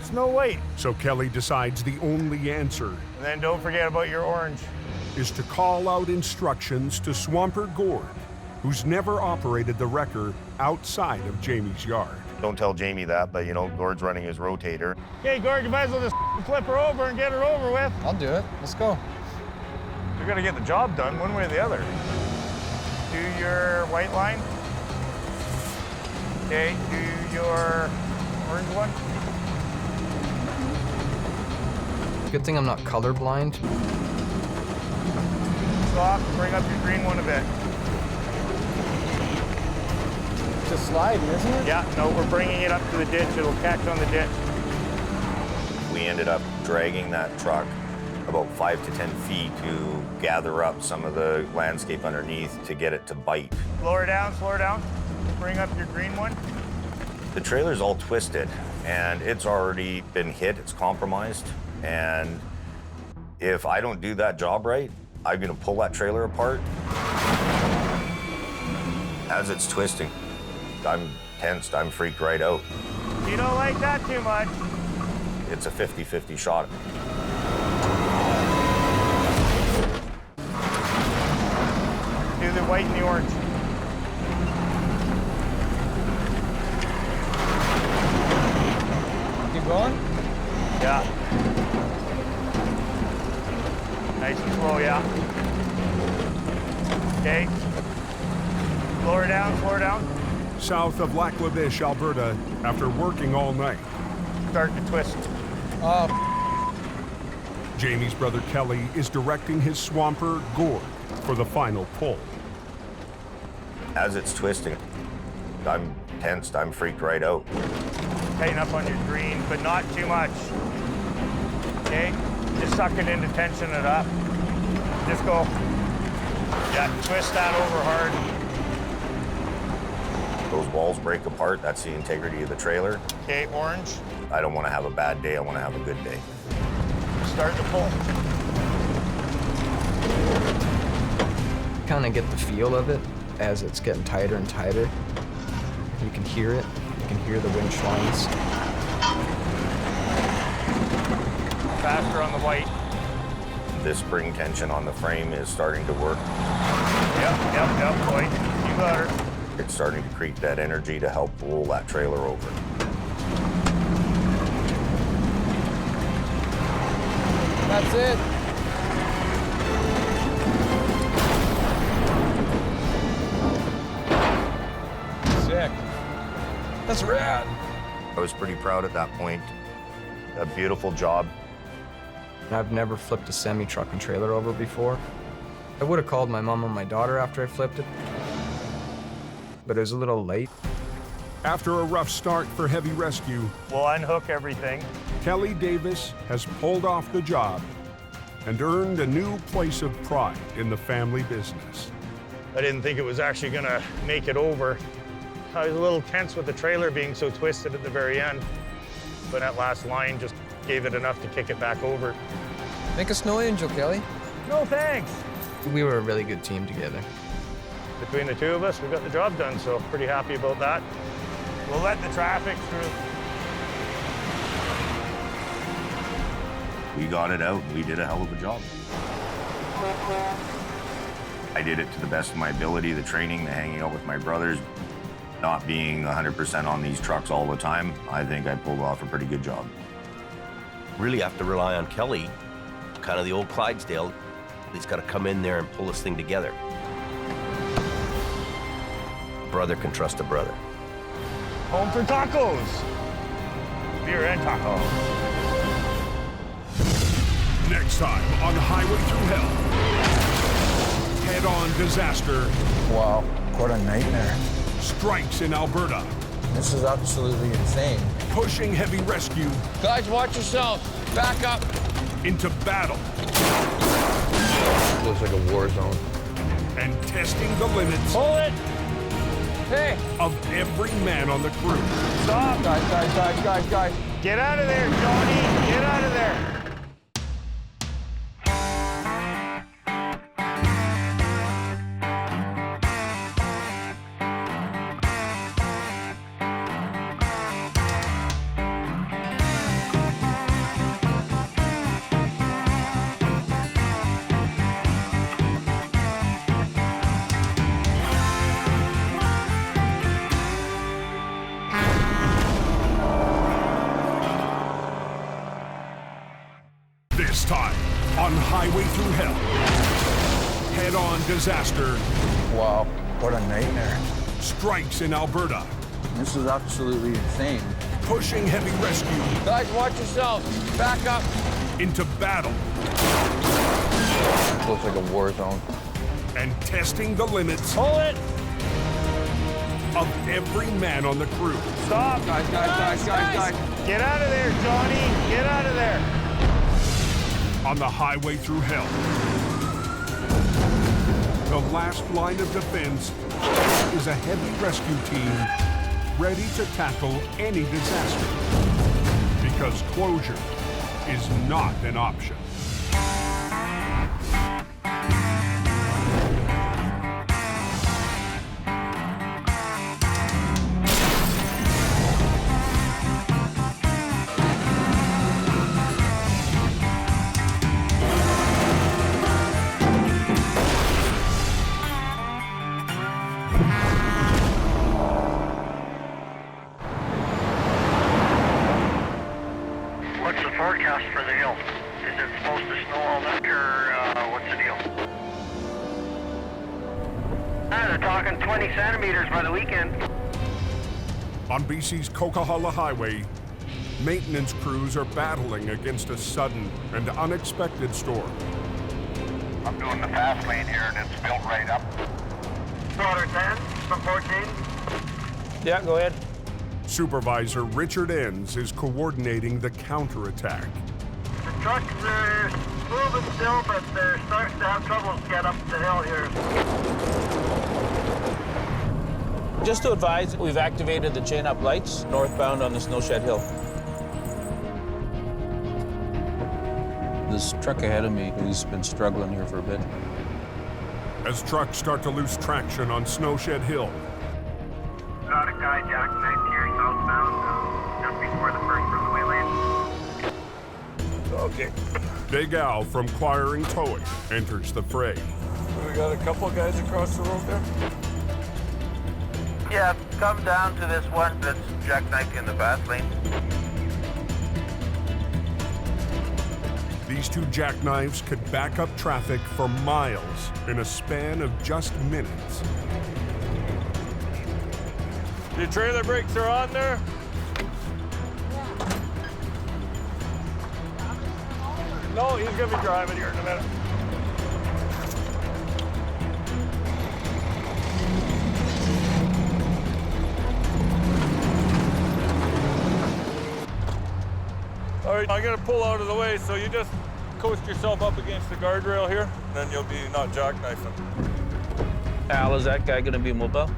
It's no white. So Kelly decides the only answer And then don't forget about your orange. is to call out instructions to Swamper Gord, who's never operated the wrecker outside of Jamie's yard. Don't tell Jamie that, but you know, Gord's running his rotator. Okay, Gord, you might as well just flip her over and get her over with. I'll do it. Let's go. You're gonna get the job done one way or the other. Do your white line. Okay, do your orange one. Good thing I'm not colorblind. Stop, bring up your green one a bit. It's just sliding, isn't it? Yeah, no, we're bringing it up to the ditch. It'll catch on the ditch. We ended up dragging that truck about 5 to 10 feet to gather up some of the landscape underneath to get it to bite. Slow her down, slow her down. Bring up your green one. The trailer's all twisted and it's already been hit, it's compromised. And if I don't do that job right, I'm gonna pull that trailer apart. As it's twisting, I'm tensed, I'm freaked right out. You don't like that too much. It's a 50-50 shot. Do the white and the orange. Keep going? Yeah. Nice and slow, yeah. Okay. Slow her down, slow her down. South of Lac La Biche, Alberta, after working all night. Start to twist. Jamie's brother Kelly is directing his Swamper Gord for the final pull. As it's twisting, I'm tensed, I'm freaked right out. Tighten up on your green, but not too much. Okay? Just suck it into tension it up. Just go. Yeah, twist that over hard. Those walls break apart, that's the integrity of the trailer. Okay, orange. I don't want to have a bad day, I want to have a good day. Start to pull. Kind of get the feel of it as it's getting tighter and tighter. You can hear it. You can hear the winch lines. Faster on the white. This spring tension on the frame is starting to work. Yep, boy. You got her. It's starting to create that energy to help roll that trailer over. That's it. Sick. That's rad. I was pretty proud at that point. A beautiful job. I've never flipped a semi-truck and trailer over before. I would have called my mom and my daughter after I flipped it, but it was a little late. After a rough start for heavy rescue, we'll unhook everything. Kelly Davis has pulled off the job and earned a new place of pride in the family business. I didn't think it was actually gonna make it over. I was a little tense with the trailer being so twisted at the very end, but that last line just gave it enough to kick it back over. Make a snow angel, Kelly. No thanks. We were a really good team together. Between the two of us, we got the job done, so pretty happy about that. We'll let the traffic through. We got it out, we did a hell of a job. I did it to the best of my ability, the training, the hanging out with my brothers, not being 100% on these trucks all the time. I think I pulled off a pretty good job. Really have to rely on Kelly, kind of the old Clydesdale. He's got to come in there and pull this thing together. A brother can trust a brother. Home for tacos. Beer and tacos. Next time on Highway Thru Hell. Head-on disaster. Wow, what a nightmare. strikes in Alberta. This is absolutely insane. Pushing heavy rescue. Guys, watch yourself. Back up. Into battle. Looks like a war zone. And testing the limits. Hold it. Hey. Of every man on the crew. Stop. Guys. Get out of there, Johnny. Get out of there. This time on Highway Thru Hell. Head-on disaster. Wow, what a nightmare. Strikes in Alberta. This is absolutely insane. Pushing heavy rescue. Guys, watch yourself. Back up. Into battle. Looks like a war zone. And testing the limits. Hold it. Of every man on the crew. Stop. Guys. Get out of there, Johnny. Get out of there. On the Highway Thru Hell. The last line of defense is a heavy rescue team ready to tackle any disaster. Because closure is not an option. What's the forecast for the hill? Is it supposed to snow all winter, or what's the deal? They're talking 20 centimeters by the weekend. On BC's Coquihalla Highway, maintenance crews are battling against a sudden and unexpected storm. I'm doing the fast lane here and it's built right up. Slaughter 10 from 14. Yeah, go ahead. Supervisor Richard Enns is coordinating the counterattack. The trucks are moving still, but they're starting to have trouble to get up the hill here. Just to advise, we've activated the chain-up lights northbound on the Snowshed Hill. This truck ahead of me, he's been struggling here for a bit. As trucks start to lose traction on Snowshed Hill, Got a guy jackknife here southbound, just before the first runway lane. okay. Big Al from Choir & Towing enters the fray. We got a couple guys across the road there. Yeah, come down to this one that's jackknifed in the fast lane. These two jackknives could back up traffic for miles in a span of just minutes. Your trailer brakes are on there? No, he's gonna be driving here in a minute. All right, I'm gonna pull out of the way, so you just coast yourself up against the guardrail here, and then you'll be not jackknifing. Al, is that guy gonna be mobile?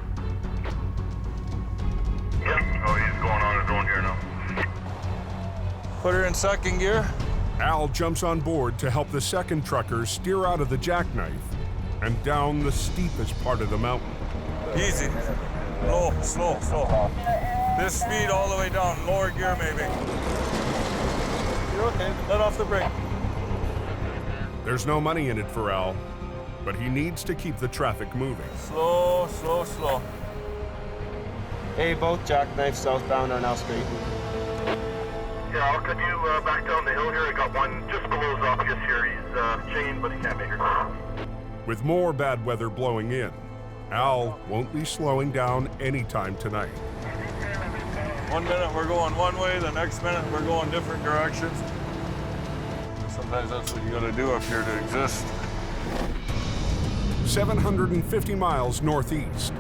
Yep. Oh, he's going on his own here now. Put her in second gear. Al jumps on board to help the second trucker steer out of the jackknife and down the steepest part of the mountain. Easy. Low, slow. This speed all the way down, lower gear maybe. You're okay, let off the brake. There's no money in it for Al, but he needs to keep the traffic moving. Slow. Hey, both jackknives southbound are now straight. Yeah, could you back down the hill here? I got one just below Zoppius here. He's chained, but he can't make it. With more bad weather blowing in, Al won't be slowing down anytime tonight. 1 minute we're going one way, the next minute we're going different directions. Sometimes that's what you gotta do up here to exist. 750 miles northeast.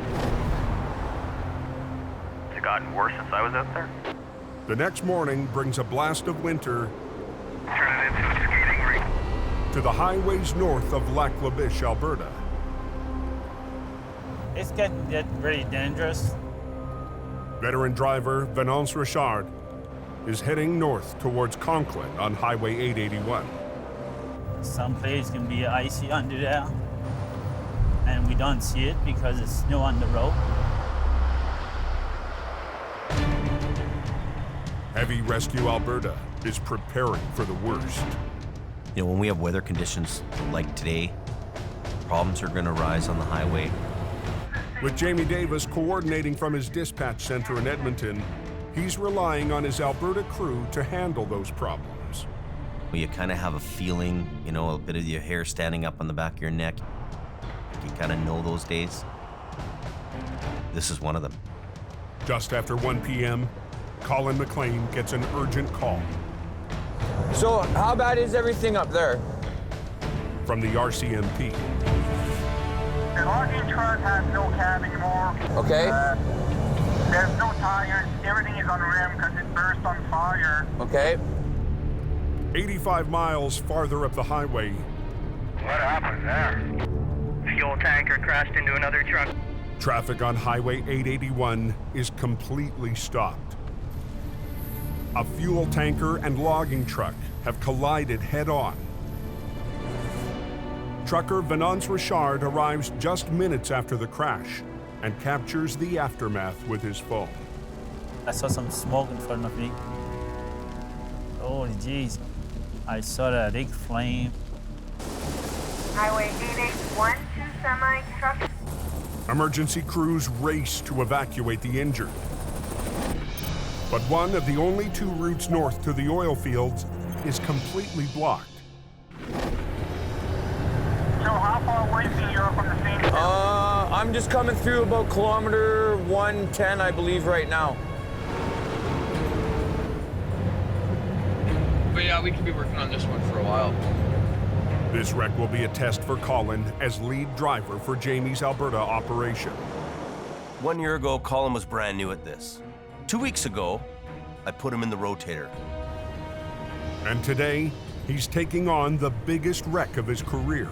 gotten worse since I was out there. The next morning brings a blast of winter Turn it into a skating rink. to the highways north of Lac La Biche, Alberta. It's getting pretty dangerous. Veteran driver Venance Richard is heading north towards Conklin on Highway 881. Some place can be icy under there, and we don't see it because it's snow on the road. Heavy Rescue Alberta is preparing for the worst. You know, when we have weather conditions like today, problems are going to rise on the highway. With Jamie Davis coordinating from his dispatch center in Edmonton, he's relying on his Alberta crew to handle those problems. You kind of have a feeling, you know, a bit of your hair standing up on the back of your neck. You kind of know those days. This is one of them. Just after 1 p.m., Colin McLean gets an urgent call. So, how bad is everything up there? From the RCMP. The logging truck has no cab anymore. Okay. There's no tires. Everything is on rim because it burst on fire. Okay. 85 miles farther up the highway. What happened there? Fuel tanker crashed into another truck. Traffic on Highway 881 is completely stopped. A fuel tanker and logging truck have collided head-on. Trucker Venance Richard arrives just minutes after the crash and captures the aftermath with his phone. I saw some smoke in front of me. Holy jeez. I saw that big flame. Highway 881, 2 semi-trucks. Emergency crews race to evacuate the injured. But one of the only 2 routes north to the oil fields is completely blocked. So how far away are you from the scene? I'm just coming through about kilometer 110, I believe, right now. But yeah, we could be working on this one for a while. This wreck will be a test for Colin as lead driver for Jamie's Alberta operation. 1 year ago, Colin was brand new at this. 2 weeks ago, I put him in the rotator. And today, he's taking on the biggest wreck of his career.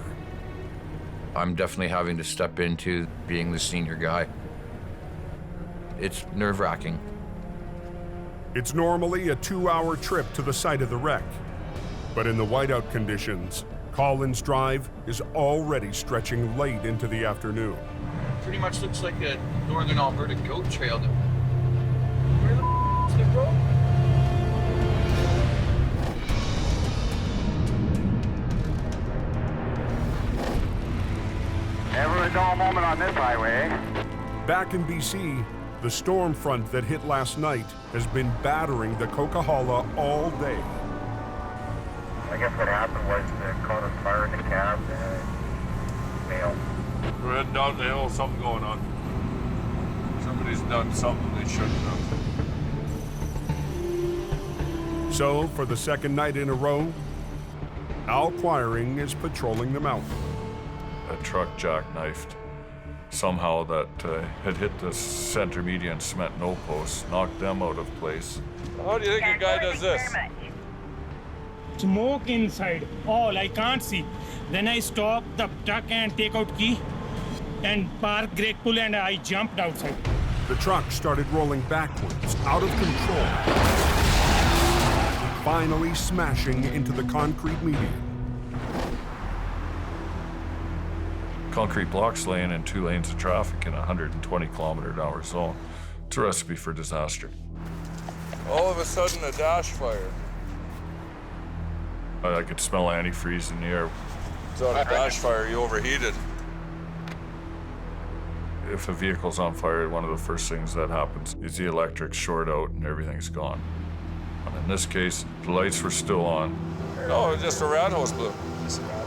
I'm definitely having to step into being the senior guy. It's nerve-wracking. It's normally a 2-hour trip to the site of the wreck. But in the whiteout conditions, Colin's drive is already stretching late into the afternoon. Pretty much looks like a northern Alberta goat trail. Where the is the road? Never a dull moment on this highway. Back in BC, the storm front that hit last night has been battering the Coquihalla all day. I guess what happened was the caught on fire in the cab and failed. We're heading down the hill, something going on. Somebody's done something they shouldn't have. So, for the second night in a row, Al Quiring is patrolling the mountain. A truck jackknifed. Somehow that had hit the center median cement no posts, knocked them out of place. How do you think a guy does this? Smoke inside, all I can't see. Then I stop the truck and take out key and park brake pull and I jumped outside. The truck started rolling backwards, out of control, finally smashing into the concrete median. Concrete blocks laying in 2 lanes of traffic in a 120 km/h zone. It's a recipe for disaster. All of a sudden, a dash fire. I could smell antifreeze in the air. It's on a dash fire, you overheated. If a vehicle's on fire, one of the first things that happens is the electrics short out and everything's gone. And in this case, the lights were still on. No, just a rat hose blew.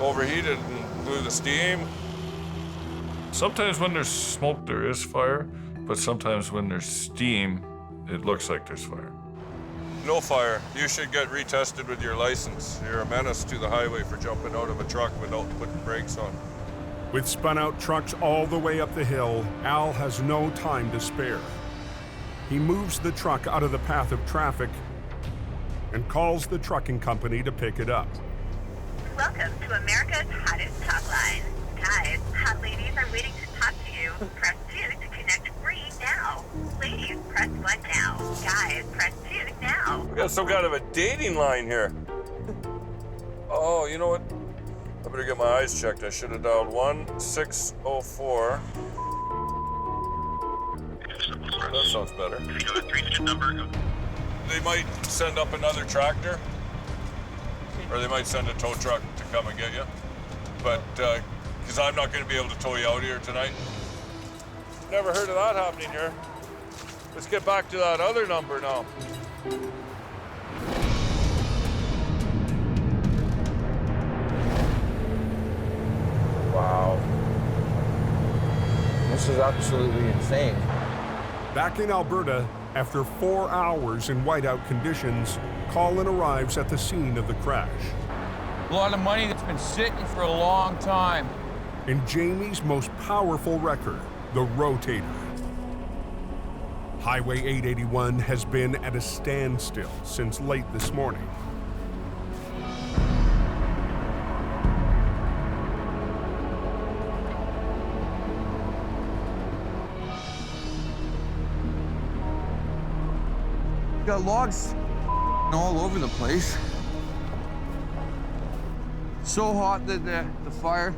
Overheated and blew the steam. Sometimes when there's smoke, there is fire, but sometimes when there's steam, it looks like there's fire. No fire. You should get retested with your license. You're a menace to the highway for jumping out of a truck without putting brakes on. With spun-out trucks all the way up the hill, Al has no time to spare. He moves the truck out of the path of traffic and calls the trucking company to pick it up. Welcome to America's hottest hotline. Guys, hot ladies are waiting to talk to you. Press 2 to connect free now. Ladies, press 1 now. Guys, press 2 now. We got some kind of a dating line here. Oh, you know what? I better get my eyes checked. I should have dialed 1604. That sounds better. They might send up another tractor, or they might send a tow truck to come and get you. But, because I'm not going to be able to tow you out here tonight. Never heard of that happening here. Let's get back to that other number now. Wow. This is absolutely insane. Back in Alberta, after 4 hours in whiteout conditions, Colin arrives at the scene of the crash. A lot of money that's been sitting for a long time. In Jamie's most powerful record, the rotator. Highway 881 has been at a standstill since late this morning. Got logs all over the place. So hot that the fire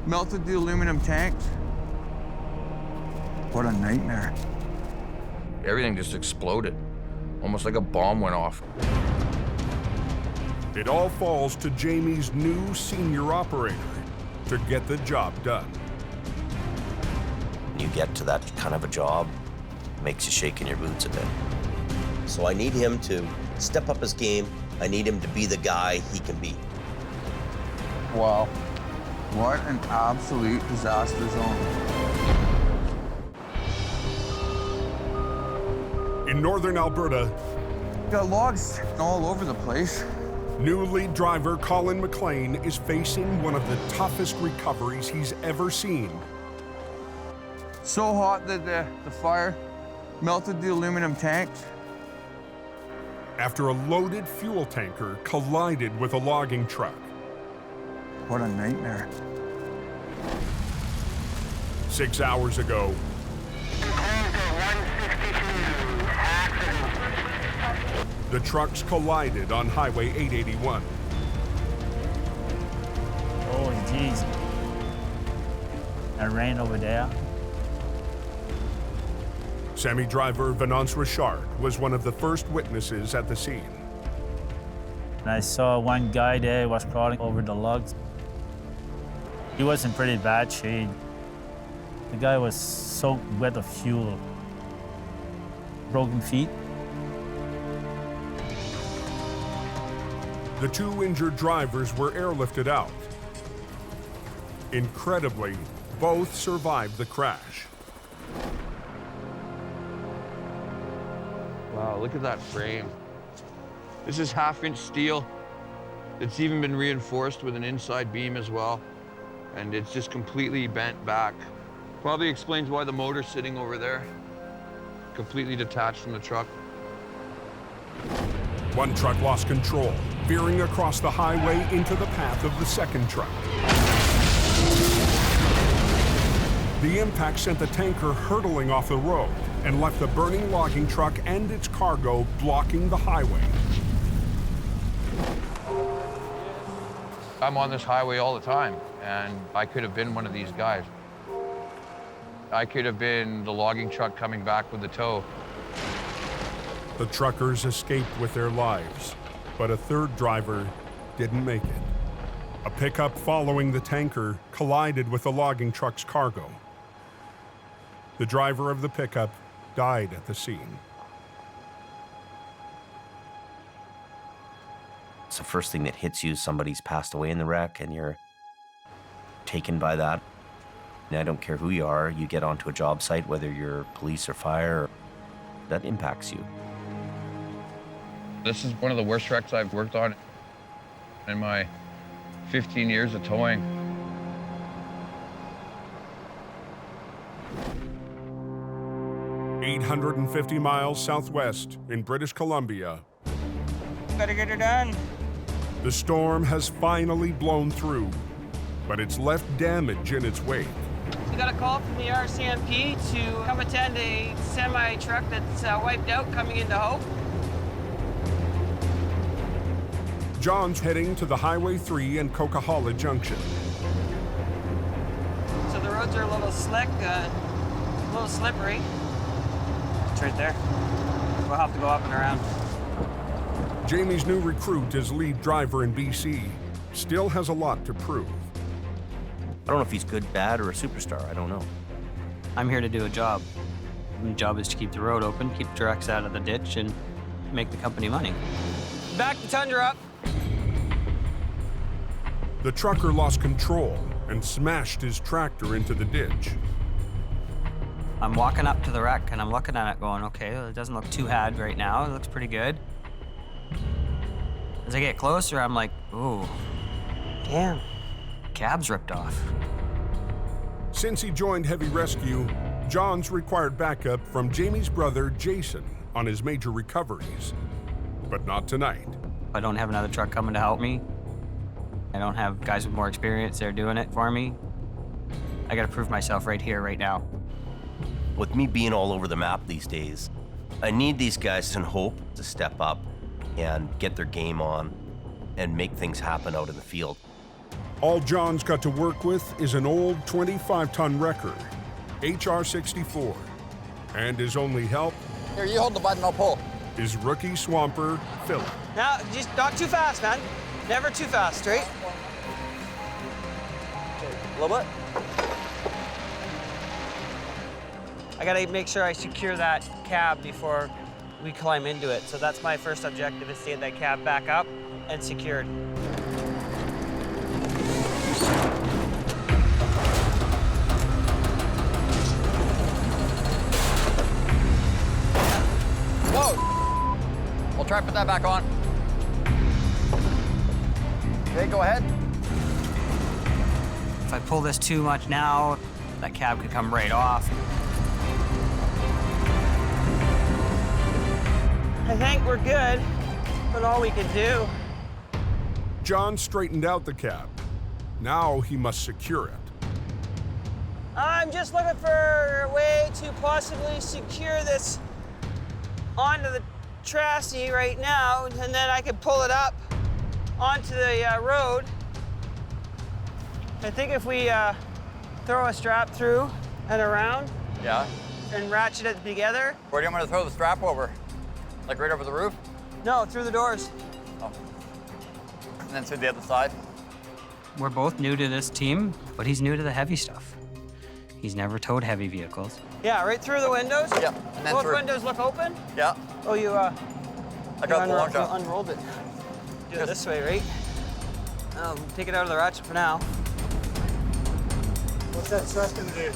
melted the aluminum tanks. What a nightmare. Everything just exploded, almost like a bomb went off. It all falls to Jamie's new senior operator to get the job done. When you get to that kind of a job, it makes you shake in your boots a bit. So I need him to step up his game. I need him to be the guy he can be. Wow. What an absolute disaster zone. In northern Alberta, got logs all over the place. New lead driver Colin McLean is facing one of the toughest recoveries he's ever seen. So hot that the fire melted the aluminum tanks. After a loaded fuel tanker collided with a logging truck. What a nightmare. 6 hours ago, the trucks collided on Highway 881. Oh, jeez. I ran over there. Semi-driver Venance Richard was one of the first witnesses at the scene. And I saw one guy there was crawling over the logs. He was in pretty bad shape. The guy was soaked wet of fuel. Broken feet. The two injured drivers were airlifted out. Incredibly, both survived the crash. Wow, look at that frame. This is 1/2-inch steel. It's even been reinforced with an inside beam as well. And it's just completely bent back. Probably explains why the motor's sitting over there. Completely detached from the truck. One truck lost control, veering across the highway into the path of the second truck. The impact sent the tanker hurtling off the road and left the burning logging truck and its cargo blocking the highway. I'm on this highway all the time, and I could have been one of these guys. I could have been the logging truck coming back with the tow. The truckers escaped with their lives, but a third driver didn't make it. A pickup following the tanker collided with the logging truck's cargo. The driver of the pickup died at the scene. It's the first thing that hits you. Somebody's passed away in the wreck, and you're taken by that. And I don't care who you are, you get onto a job site, whether you're police or fire, that impacts you. This is one of the worst wrecks I've worked on in my 15 years of towing. 150 miles southwest in British Columbia, Better get her done. the storm has finally blown through, but it's left damage in its wake. We got a call from the RCMP to come attend a semi-truck that's wiped out coming into Hope. John's heading to the Highway 3 and Coquihalla Junction. So the roads are a little slick, a little slippery. It's right there. We'll have to go up and around. Jamie's new recruit as lead driver in BC still has a lot to prove. I don't know if he's good, bad, or a superstar. I don't know. I'm here to do a job. My job is to keep the road open, keep trucks out of the ditch, and make the company money. Back the Tundra up. The trucker lost control and smashed his tractor into the ditch. I'm walking up to the wreck and I'm looking at it going, okay, well, it doesn't look too bad right now. It looks pretty good. As I get closer, I'm like, ooh, damn, cab's ripped off. Since he joined Heavy Rescue, John's required backup from Jamie's brother, Jason, on his major recoveries. But not tonight. I don't have another truck coming to help me. I don't have guys with more experience there doing it for me. I gotta prove myself right here, right now. With me being all over the map these days, I need these guys in Hope to step up and get their game on and make things happen out in the field. All John's got to work with is an old 25-ton wrecker, HR-64. And his only help? Here, you hold the button, I'll pull. Is rookie swamper, Philip. Now, just not too fast, man. Never too fast, straight. A little bit. I gotta make sure I secure that cab before we climb into it. So that's my first objective, is to get that cab back up and secured. Whoa! We'll try to put that back on. Okay, go ahead. If I pull this too much now, that cab could come right off. I think we're good, but all we can do. John straightened out the cab. Now he must secure it. I'm just looking for a way to possibly secure this onto the chassis right now, and then I can pull it up onto the road. I think if we throw a strap through and around, Yeah. and ratchet it together. Where do you want me to throw the strap over? Like right over the roof? No, through the doors. Oh. And then through the other side? We're both new to this team, but he's new to the heavy stuff. He's never towed heavy vehicles. Yeah, right through the windows? Yeah, and then both through. windows look open? Yeah. Oh, you I got the long you shot. unrolled it. Do it this way, right? Take it out of the ratchet for now. What's that stress gonna do?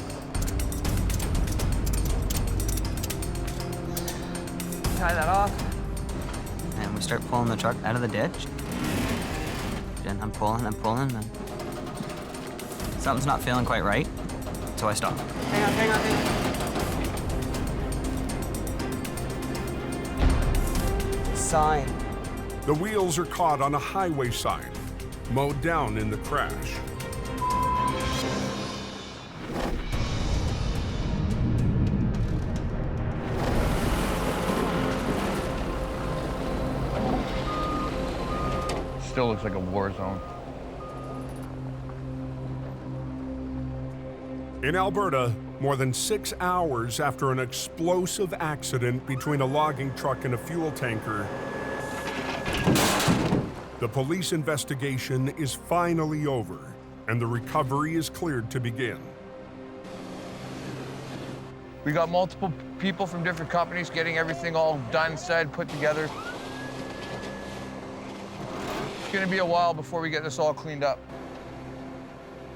Tie that off. And we start pulling the truck out of the ditch. Then I'm pulling, and something's not feeling quite right, so I stop. Hang on. Sign. The wheels are caught on a highway sign, mowed down in the crash. Still looks like a war zone. In Alberta, more than 6 hours after an explosive accident between a logging truck and a fuel tanker, the police investigation is finally over, and the recovery is cleared to begin. We got multiple people from different companies getting everything all done, said, put together. It's gonna be a while before we get this all cleaned up.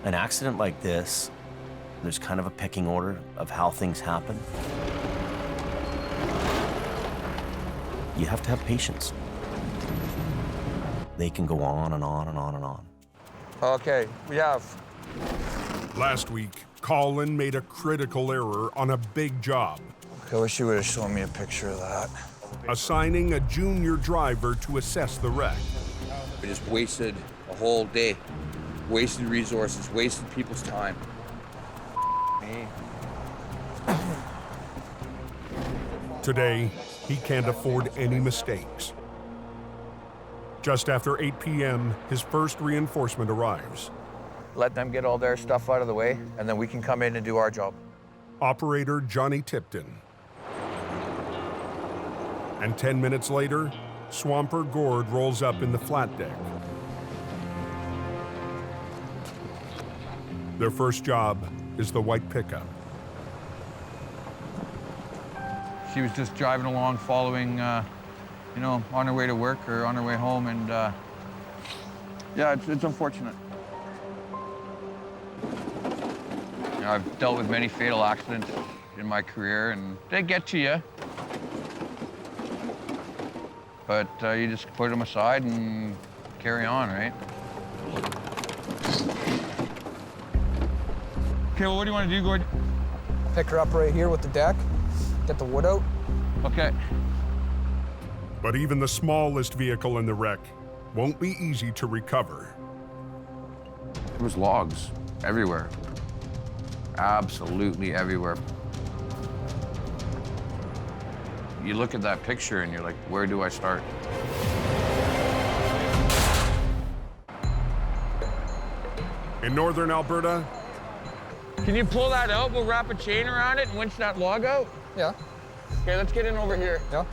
An accident like this, there's kind of a pecking order of how things happen. You have to have patience. They can go on and on and on and on. Okay, we have. Last week, Colin made a critical error on a big job. I wish you would have shown me a picture of that. Assigning a junior driver to assess the wreck. We just wasted a whole day. Wasted resources, wasted people's time. Me. Today, he can't afford any mistakes. Just after 8 p.m., his first reinforcement arrives. Let them get all their stuff out of the way, and then we can come in and do our job. Operator Johnny Tipton. And 10 minutes later, Swamper Gord rolls up in the flat deck. Their first job is the white pickup. She was just driving along, following, you know, on her way to work or on her way home, and yeah, it's unfortunate. You know, I've dealt with many fatal accidents in my career, and they get to you. But you just put them aside and carry on, right? Okay, well, what do you want to do, Gord? Pick her up right here with the deck, get the wood out. Okay. But even the smallest vehicle in the wreck won't be easy to recover. There was logs everywhere. Absolutely everywhere. You look at that picture and you're like, where do I start? In northern Alberta, Can you pull that out? We'll wrap a chain around it and winch that log out? Yeah. Okay, let's get in over here. Yeah.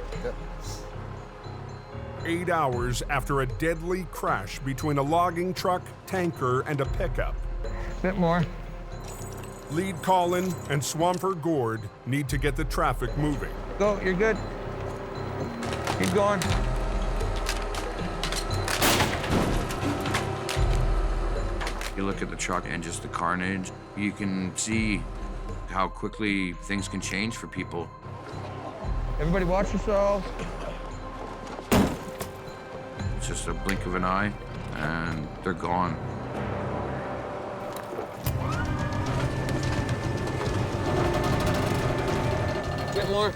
8 hours after a deadly crash between a logging truck, tanker, and a pickup. Bit more. Lead Colin and Swamper Gord need to get the traffic moving. Go, you're good. Keep going. You look at the truck and just the carnage, you can see how quickly things can change for people. Everybody watch yourselves. It's just a blink of an eye, and they're gone. Get more.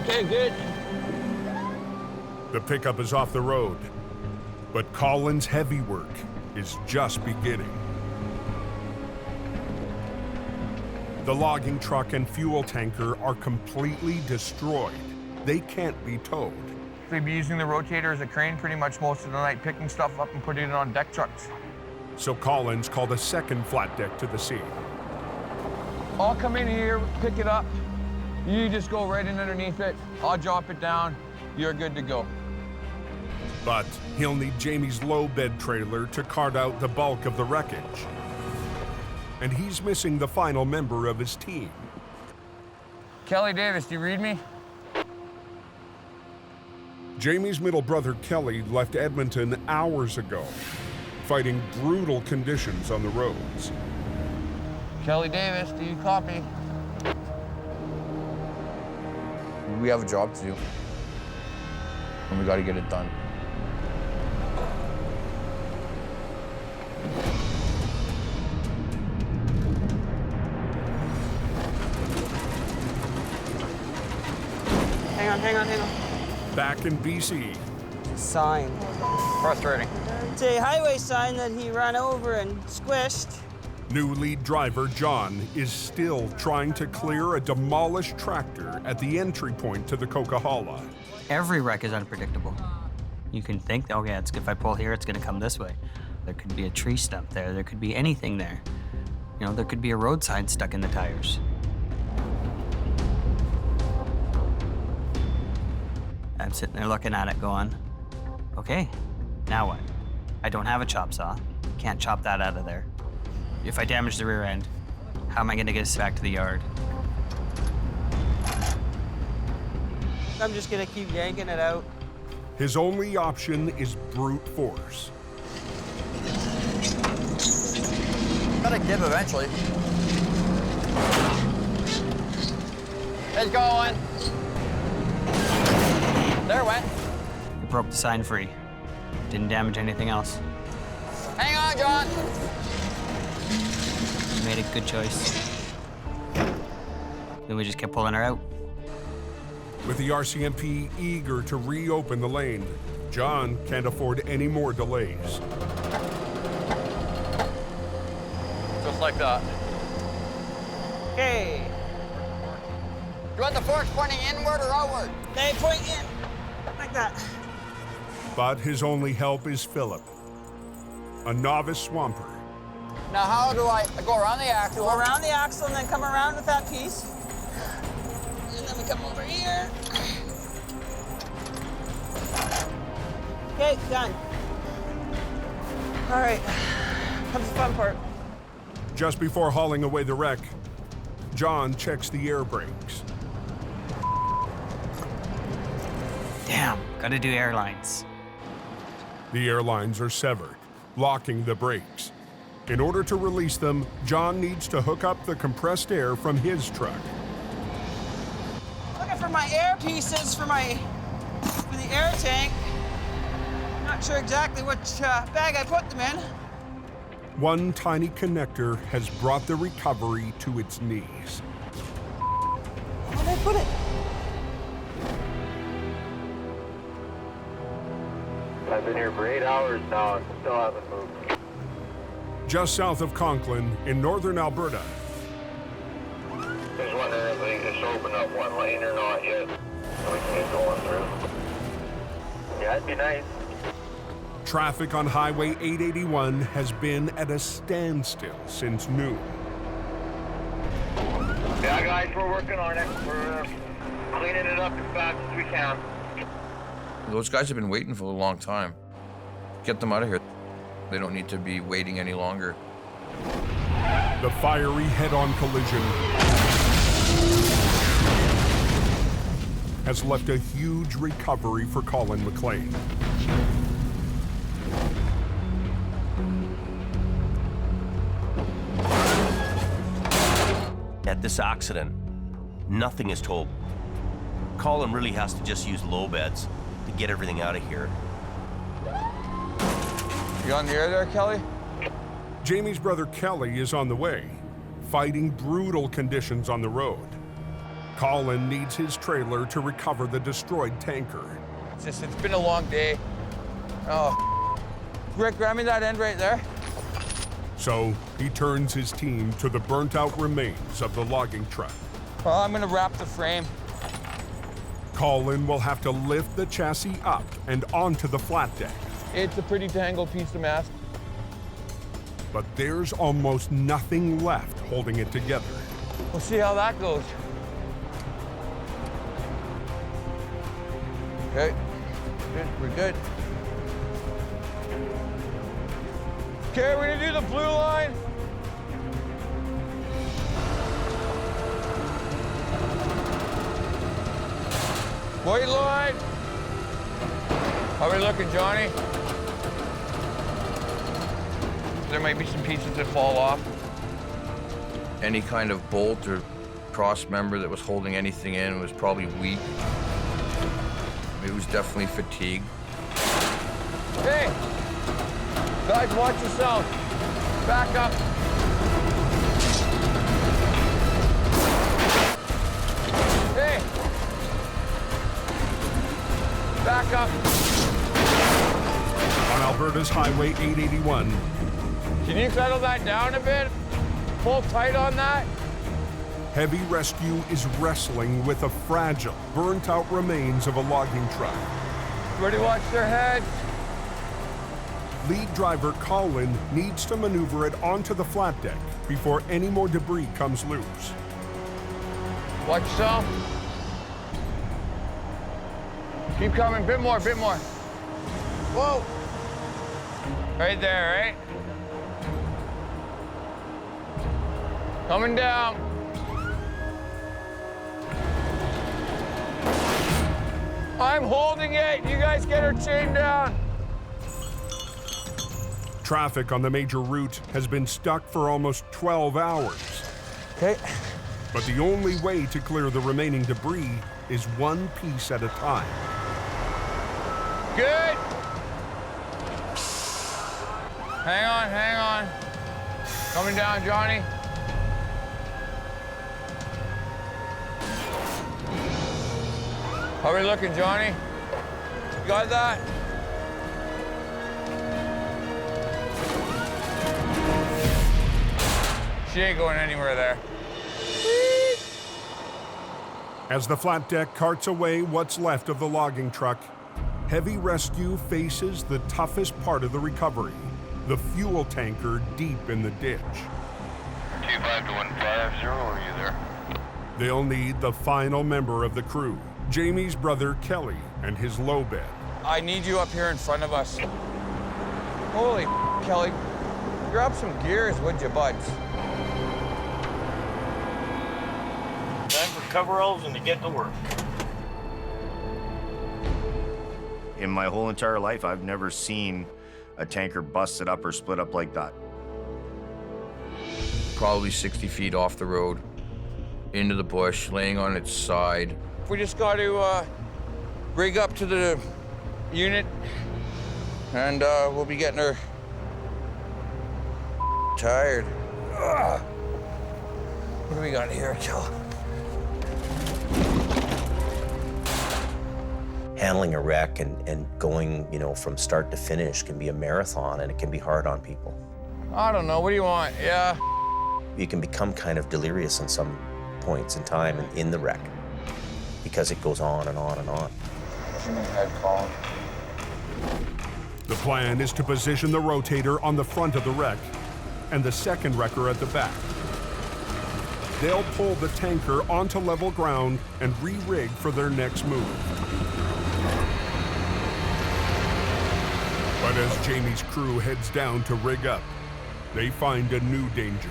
Okay, good. The pickup is off the road, but Colin's heavy work is just beginning. The logging truck and fuel tanker are completely destroyed. They can't be towed. They'd be using the rotator as a crane pretty much most of the night, picking stuff up and putting it on deck trucks. So Collins called a second flat deck to the scene. I'll come in here, pick it up. You just go right in underneath it. I'll drop it down. You're good to go. But he'll need Jamie's low bed trailer to cart out the bulk of the wreckage. And he's missing the final member of his team. Kelly Davis, do you read me? Jamie's middle brother Kelly left Edmonton hours ago, fighting brutal conditions on the roads. Kelly Davis, do you copy? We have a job to do, and we got to get it done. Hang on. Back in BC. Sign. Frustrating. It's a highway sign that he ran over and squished. New lead driver John is still trying to clear a demolished tractor at the entry point to the Coquihalla. Every wreck is unpredictable. You can think, okay, if I pull here, it's gonna come this way. There could be a tree stump there. There could be anything there. You know, there could be a road sign stuck in the tires. I'm sitting there looking at it going, okay, now what? I don't have a chop saw. Can't chop that out of there. If I damage the rear end, how am I gonna get us back to the yard? I'm just gonna keep yanking it out. His only option is brute force. Gotta give eventually. It's going. There it went. It broke the sign free. Didn't damage anything else. Hang on, John. You made a good choice. Then we just kept pulling her out. With the RCMP eager to reopen the lane, John can't afford any more delays. Just like that. Okay. You want the forks pointing inward or outward? They point in, like that. But his only help is Philip, a novice swamper. Now how do I go around the axle? Go around the axle and then come around with that piece. And then we come over here. Okay, done. All right, comes the fun part. Just before hauling away the wreck, John checks the air brakes. Damn, gotta do airlines. The airlines are severed, locking the brakes. In order to release them, John needs to hook up the compressed air from his truck. Looking for my air pieces for the air tank. Not sure exactly which bag I put them in. One tiny connector has brought the recovery to its knees. Where did I put it? I've been here for 8 hours now and still haven't moved. Just south of Conklin, in northern Alberta. Just wondering if they just open up one lane or not yet, so we can get going through. Yeah, it'd be nice. Traffic on Highway 881 has been at a standstill since noon. Yeah, guys, we're working on it. We're cleaning it up as fast as we can. Those guys have been waiting for a long time. Get them out of here. They don't need to be waiting any longer. The fiery head-on collision has left a huge recovery for Colin McLean. At this accident, nothing is told. Colin really has to just use low beds to get everything out of here. You on the air there, Kelly? Jamie's brother Kelly is on the way, fighting brutal conditions on the road. Colin needs his trailer to recover the destroyed tanker. It's been a long day. Oh, Rick, grab me that end right there. So he turns his team to the burnt-out remains of the logging truck. Well, I'm gonna wrap the frame. Colin will have to lift the chassis up and onto the flat deck. It's a pretty tangled piece of mess. But there's almost nothing left holding it together. We'll see how that goes. Okay, good, we're good. Okay, we're gonna do the blue line. White line. How are we looking, Johnny? There might be some pieces that fall off. Any kind of bolt or cross member that was holding anything in was probably weak. It was definitely fatigued. Hey! Guys, watch yourself. Back up. Hey! Back up. On Alberta's Highway 881. Can you settle that down a bit? Pull tight on that. Heavy rescue is wrestling with the fragile, burnt-out remains of a logging truck. Everybody watch their heads. Lead driver Colin needs to maneuver it onto the flat deck before any more debris comes loose. Watch yourself. Keep coming, bit more, bit more. Whoa. Right there, right? Coming down. I'm holding it. You guys get her chain down. Traffic on the major route has been stuck for almost 12 hours. Okay. But the only way to clear the remaining debris is one piece at a time. Good. Hang on, hang on. Coming down, Johnny. How are we looking, Johnny? You got that? She ain't going anywhere there. As the flat deck carts away what's left of the logging truck, heavy rescue faces the toughest part of the recovery, the fuel tanker deep in the ditch. 25 to 150, are you there? They'll need the final member of the crew, Jamie's brother Kelly and his low bed. I need you up here in front of us. Holy Kelly, grab some gears, would you, buds? Time for coveralls and to get to work. In my whole entire life, I've never seen a tanker busted up or split up like that. Probably 60 feet off the road, into the bush, laying on its side. We just got to rig up to the unit, and we'll be getting her tired. Ugh. What do we got here, Kel? Handling a wreck and going, from start to finish can be a marathon, and it can be hard on people. I don't know. What do you want? Yeah. You can become kind of delirious in some points in time in the wreck because it goes on and on and on. The plan is to position the rotator on the front of the wreck and the second wrecker at the back. They'll pull the tanker onto level ground and re-rig for their next move. But as Jamie's crew heads down to rig up, they find a new danger.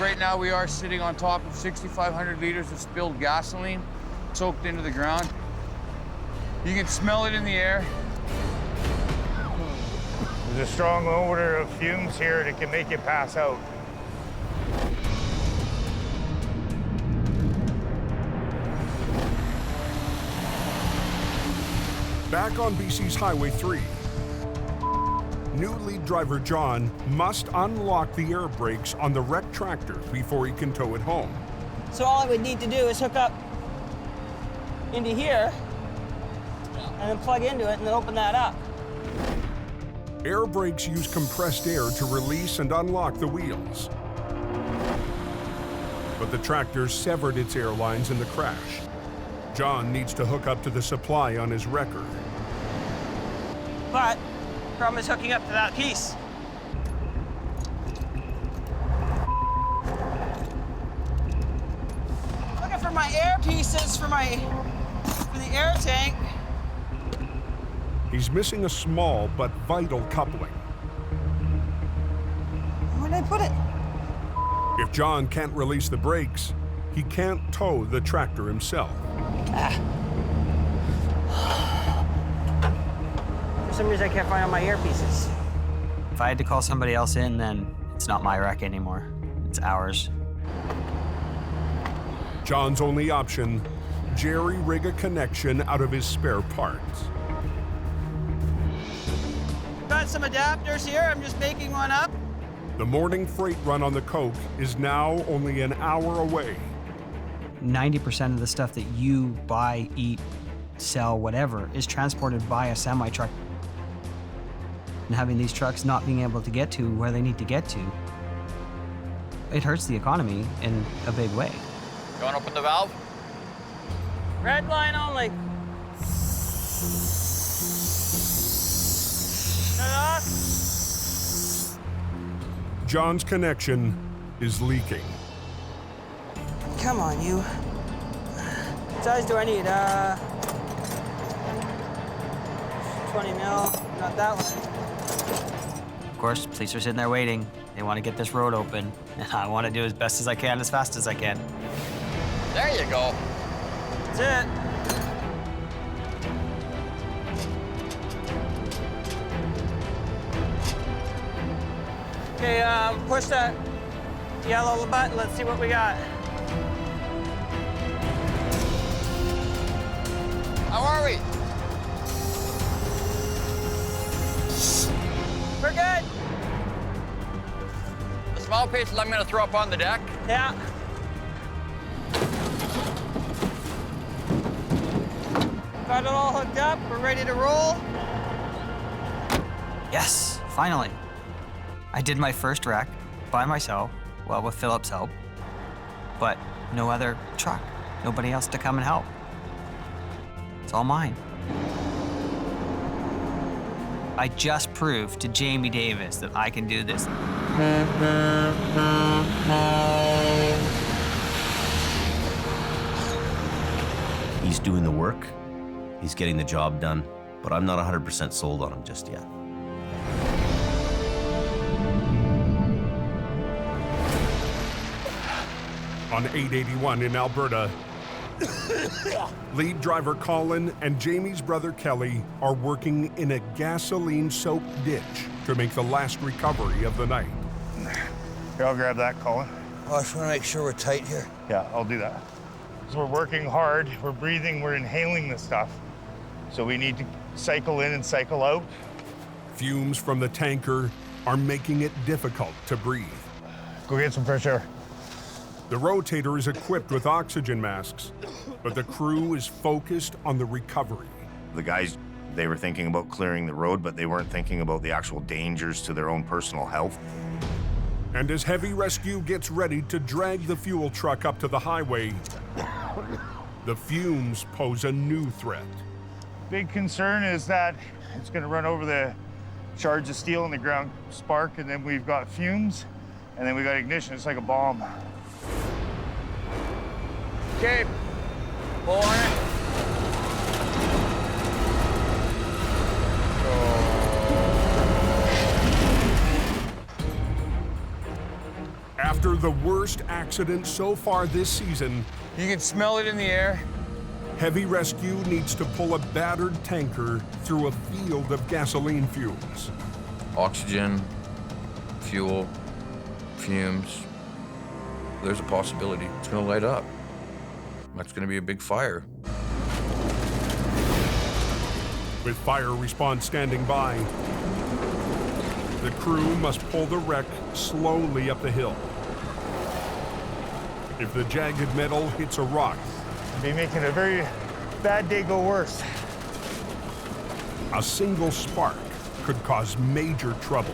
Right now we are sitting on top of 6,500 liters of spilled gasoline soaked into the ground. You can smell it in the air. There's a strong odor of fumes here that can make you pass out. Back on BC's Highway 3, new lead driver John must unlock the air brakes on the wrecked tractor before he can tow it home. So all I would need to do is hook up into here and then plug into it and then open that up. Air brakes use compressed air to release and unlock the wheels. But the tractor severed its air lines in the crash. John needs to hook up to the supply on his wrecker. But problem is hooking up to that piece. Looking for my air pieces for the air tank. He's missing a small but vital coupling. Where'd I put it? If John can't release the brakes, he can't tow the tractor himself. For some reason I can't find all my air pieces. If I had to call somebody else in, then it's not my wreck anymore. It's ours. John's only option, jerry-rig a connection out of his spare parts. Got some adapters here, I'm just making one up. The morning freight run on the Coke is now only an hour away. 90% of the stuff that you buy, eat, sell, whatever, is transported by a semi-truck. And having these trucks not being able to get to where they need to get to, it hurts the economy in a big way. You want to open the valve? Red line only. Shut it off. John's connection is leaking. Come on, you. What size do I need? 20 mil, not that one. Of course, police are sitting there waiting. They want to get this road open, and I want to do as best as I can, as fast as I can. There you go. That's it. Okay, push that yellow button. Let's see what we got. How are we? We're good. The small pieces I'm going to throw up on the deck. Yeah. Got it all hooked up. We're ready to roll. Yes, finally. I did my first wreck by myself, well, with Philip's help, but no other truck, nobody else to come and help. It's all mine. I just proved to Jamie Davis that I can do this. He's doing the work, he's getting the job done, but I'm not 100% sold on him just yet. On 881 in Alberta, lead driver Colin and Jamie's brother Kelly are working in a gasoline-soaked ditch to make the last recovery of the night. Here, I'll grab that, Colin. I just want to make sure we're tight here. Yeah, I'll do that. So we're working hard, we're breathing, we're inhaling this stuff. So we need to cycle in and cycle out. Fumes from the tanker are making it difficult to breathe. Go get some fresh air. The rotator is equipped with oxygen masks, but the crew is focused on the recovery. The guys, they were thinking about clearing the road, but they weren't thinking about the actual dangers to their own personal health. And as heavy rescue gets ready to drag the fuel truck up to the highway, the fumes pose a new threat. Big concern is that it's going to run over the shards of steel in the ground, spark, and then we've got fumes, and then we got ignition. It's like a bomb. Okay, pull on it. After the worst accident so far this season, you can smell it in the air. Heavy rescue needs to pull a battered tanker through a field of gasoline fumes. Oxygen, fuel, fumes. There's a possibility it's gonna light up. That's gonna be a big fire. With fire response standing by, the crew must pull the wreck slowly up the hill. If the jagged metal hits a rock, be making a very bad day go worse. A single spark could cause major trouble.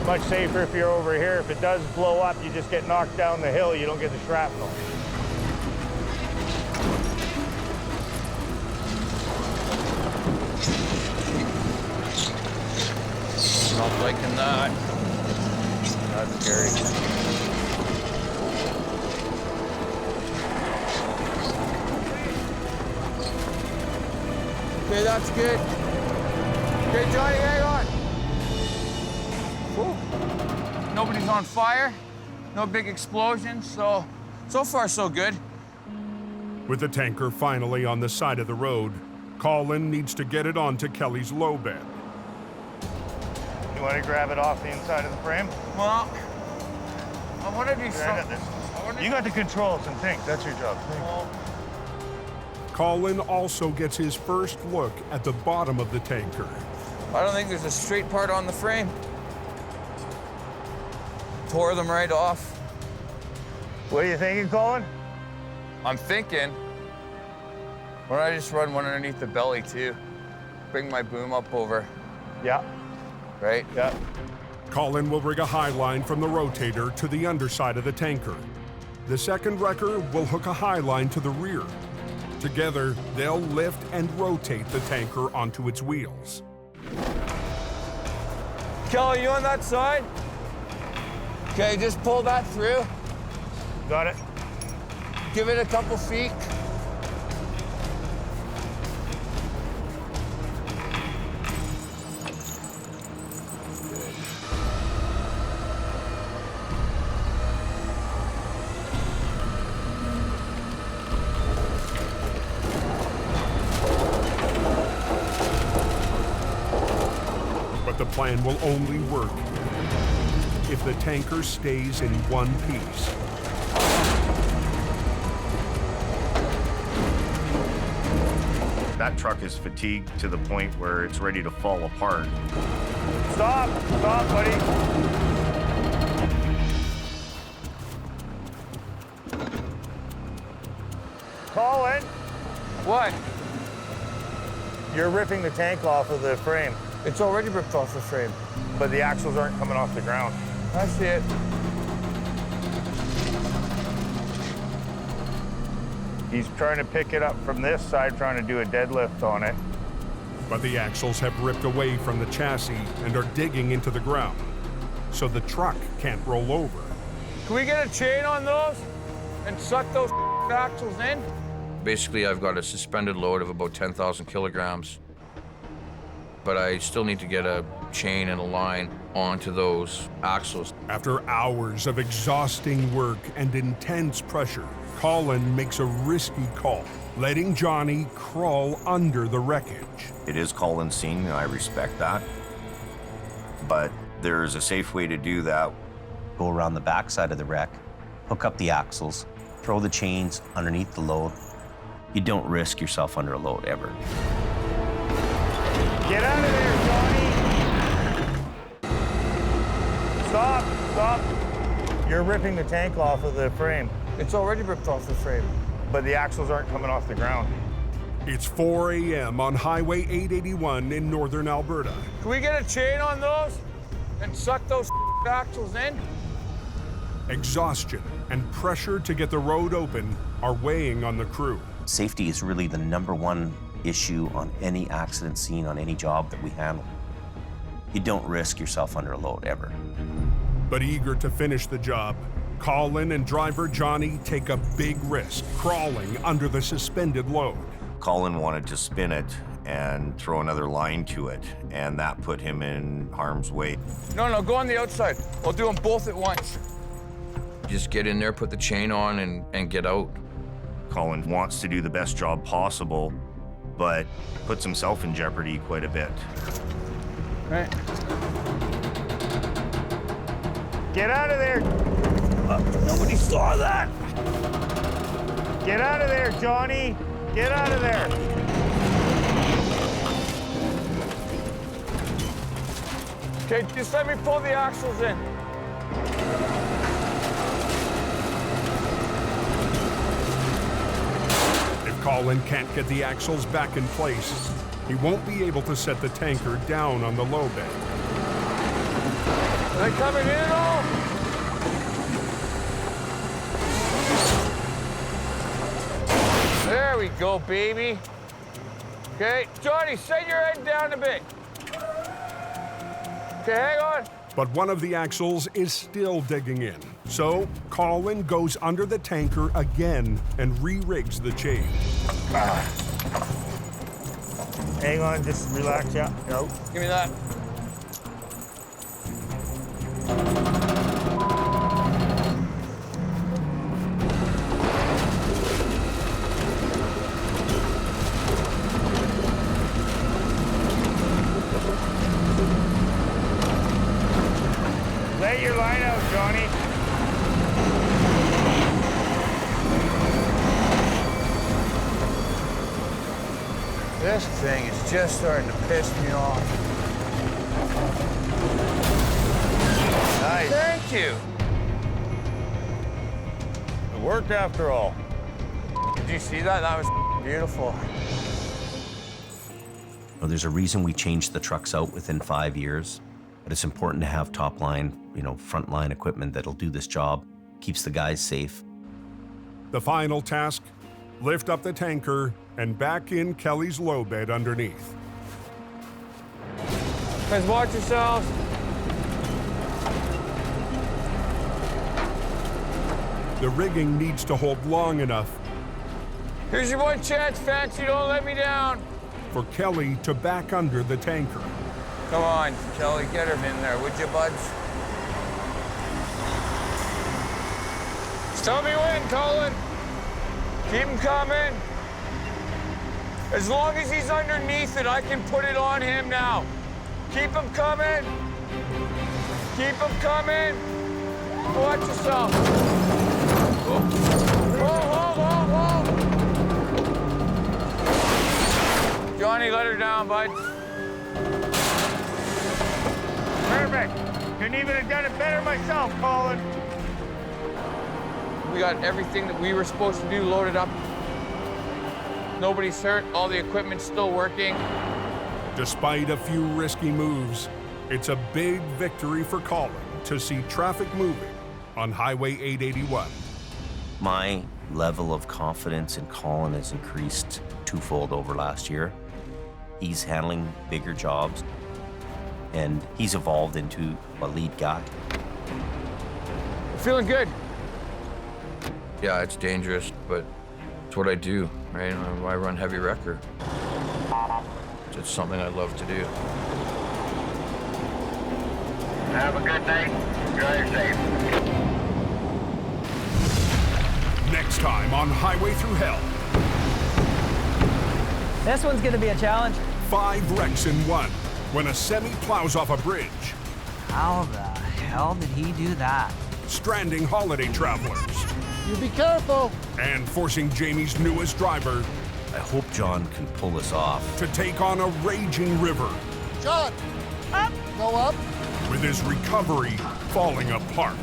Much safer if you're over here. If it does blow up, you just get knocked down the hill. You don't get the shrapnel. Not liking that. That's scary. Okay, that's good. Okay, Johnny, hang on. Whew. Nobody's on fire. No big explosions, so far so good. With the tanker finally on the side of the road, Colin needs to get it onto Kelly's low bed. You want to grab it off the inside of the frame? Well, I want to do something. You got the controls and think. That's your job. Colin also gets his first look at the bottom of the tanker. I don't think there's a straight part on the frame. Tore them right off. What are you thinking, Colin? I'm thinking, why don't I just run one underneath the belly too? Bring my boom up over. Yeah. Right? Yeah. Colin will rig a high line from the rotator to the underside of the tanker. The second wrecker will hook a high line to the rear. Together, they'll lift and rotate the tanker onto its wheels. Kelly, you on that side? Okay, just pull that through. Got it. Give it a couple feet. But the plan will only work if the tanker stays in one piece. That truck is fatigued to the point where it's ready to fall apart. Stop! Stop, buddy! Colin, What? You're ripping the tank off of the frame. It's already ripped off the frame. But the axles aren't coming off the ground. I see it. He's trying to pick it up from this side, trying to do a deadlift on it. But the axles have ripped away from the chassis and are digging into the ground, so the truck can't roll over. Can we get a chain on those and suck those axles in? Basically, I've got a suspended load of about 10,000 kilograms, but I still need to get a chain and a line onto those axles. After hours of exhausting work and intense pressure, Colin makes a risky call, letting Johnny crawl under the wreckage. It is Colin's scene, and I respect that. But there's a safe way to do that. Go around the backside of the wreck, hook up the axles, throw the chains underneath the load. You don't risk yourself under a load ever. Get out of there, Johnny! Stop, stop. You're ripping the tank off of the frame. It's already ripped off the frame. But the axles aren't coming off the ground. It's 4 a.m. on Highway 881 in northern Alberta. Can we get a chain on those and suck those axles in? Exhaustion and pressure to get the road open are weighing on the crew. Safety is really the #1 issue on any accident scene, on any job that we handle. You don't risk yourself under a load ever. But eager to finish the job, Colin and driver Johnny take a big risk, crawling under the suspended load. Colin wanted to spin it and throw another line to it, and that put him in harm's way. No, go on the outside. We'll do them both at once. Just get in there, put the chain on, and get out. Colin wants to do the best job possible, but puts himself in jeopardy quite a bit. Right. Get out of there! Nobody saw that! Get out of there, Johnny! Get out of there! Okay, just let me pull the axles in. If Colin can't get the axles back in place, he won't be able to set the tanker down on the low bed. Are they coming in at all? There we go, baby. Okay, Johnny, set your head down a bit. Okay, hang on. But one of the axles is still digging in. So Colin goes under the tanker again and re-rigs the chain. Hang on, just relax, yeah. No. Give me that. Let your line out, Johnny. This thing is just starting to piss me off. Nice. Thank you. It worked after all. Did you see that? That was beautiful. Well, there's a reason we changed the trucks out within 5 years, but it's important to have top line, front line equipment that'll do this job, keeps the guys safe. The final task, lift up the tanker and back in Kelly's low bed underneath. Guys, watch yourselves. The rigging needs to hold long enough Here's your one chance, Fancy. Don't let me down. for Kelly to back under the tanker. Come on, Kelly, get him in there, would you, buds? Just tell me when, Colin. Keep him coming. As long as he's underneath it, I can put it on him now. Keep him coming. Keep him coming. Watch yourself. Hold. Johnny, let her down, bud. Perfect. Couldn't even have done it better myself, Colin. We got everything that we were supposed to do loaded up. Nobody's hurt. All the equipment's still working. Despite a few risky moves, it's a big victory for Colin to see traffic moving on Highway 881. My level of confidence in Colin has increased twofold over last year. He's handling bigger jobs, and he's evolved into a lead guy. Feeling good. Yeah, it's dangerous, but it's what I do, right? I run heavy wrecker. It's something I love to do. Have a good night. Drive safe. Next time on Highway Thru Hell. This one's gonna be a challenge. 5 wrecks in one when a semi plows off a bridge. How the hell did he do that? Stranding holiday travelers. You be careful. And forcing Jamie's newest driver. I hope John can pull this off. To take on a raging river. John, up. Go up. With his recovery falling apart.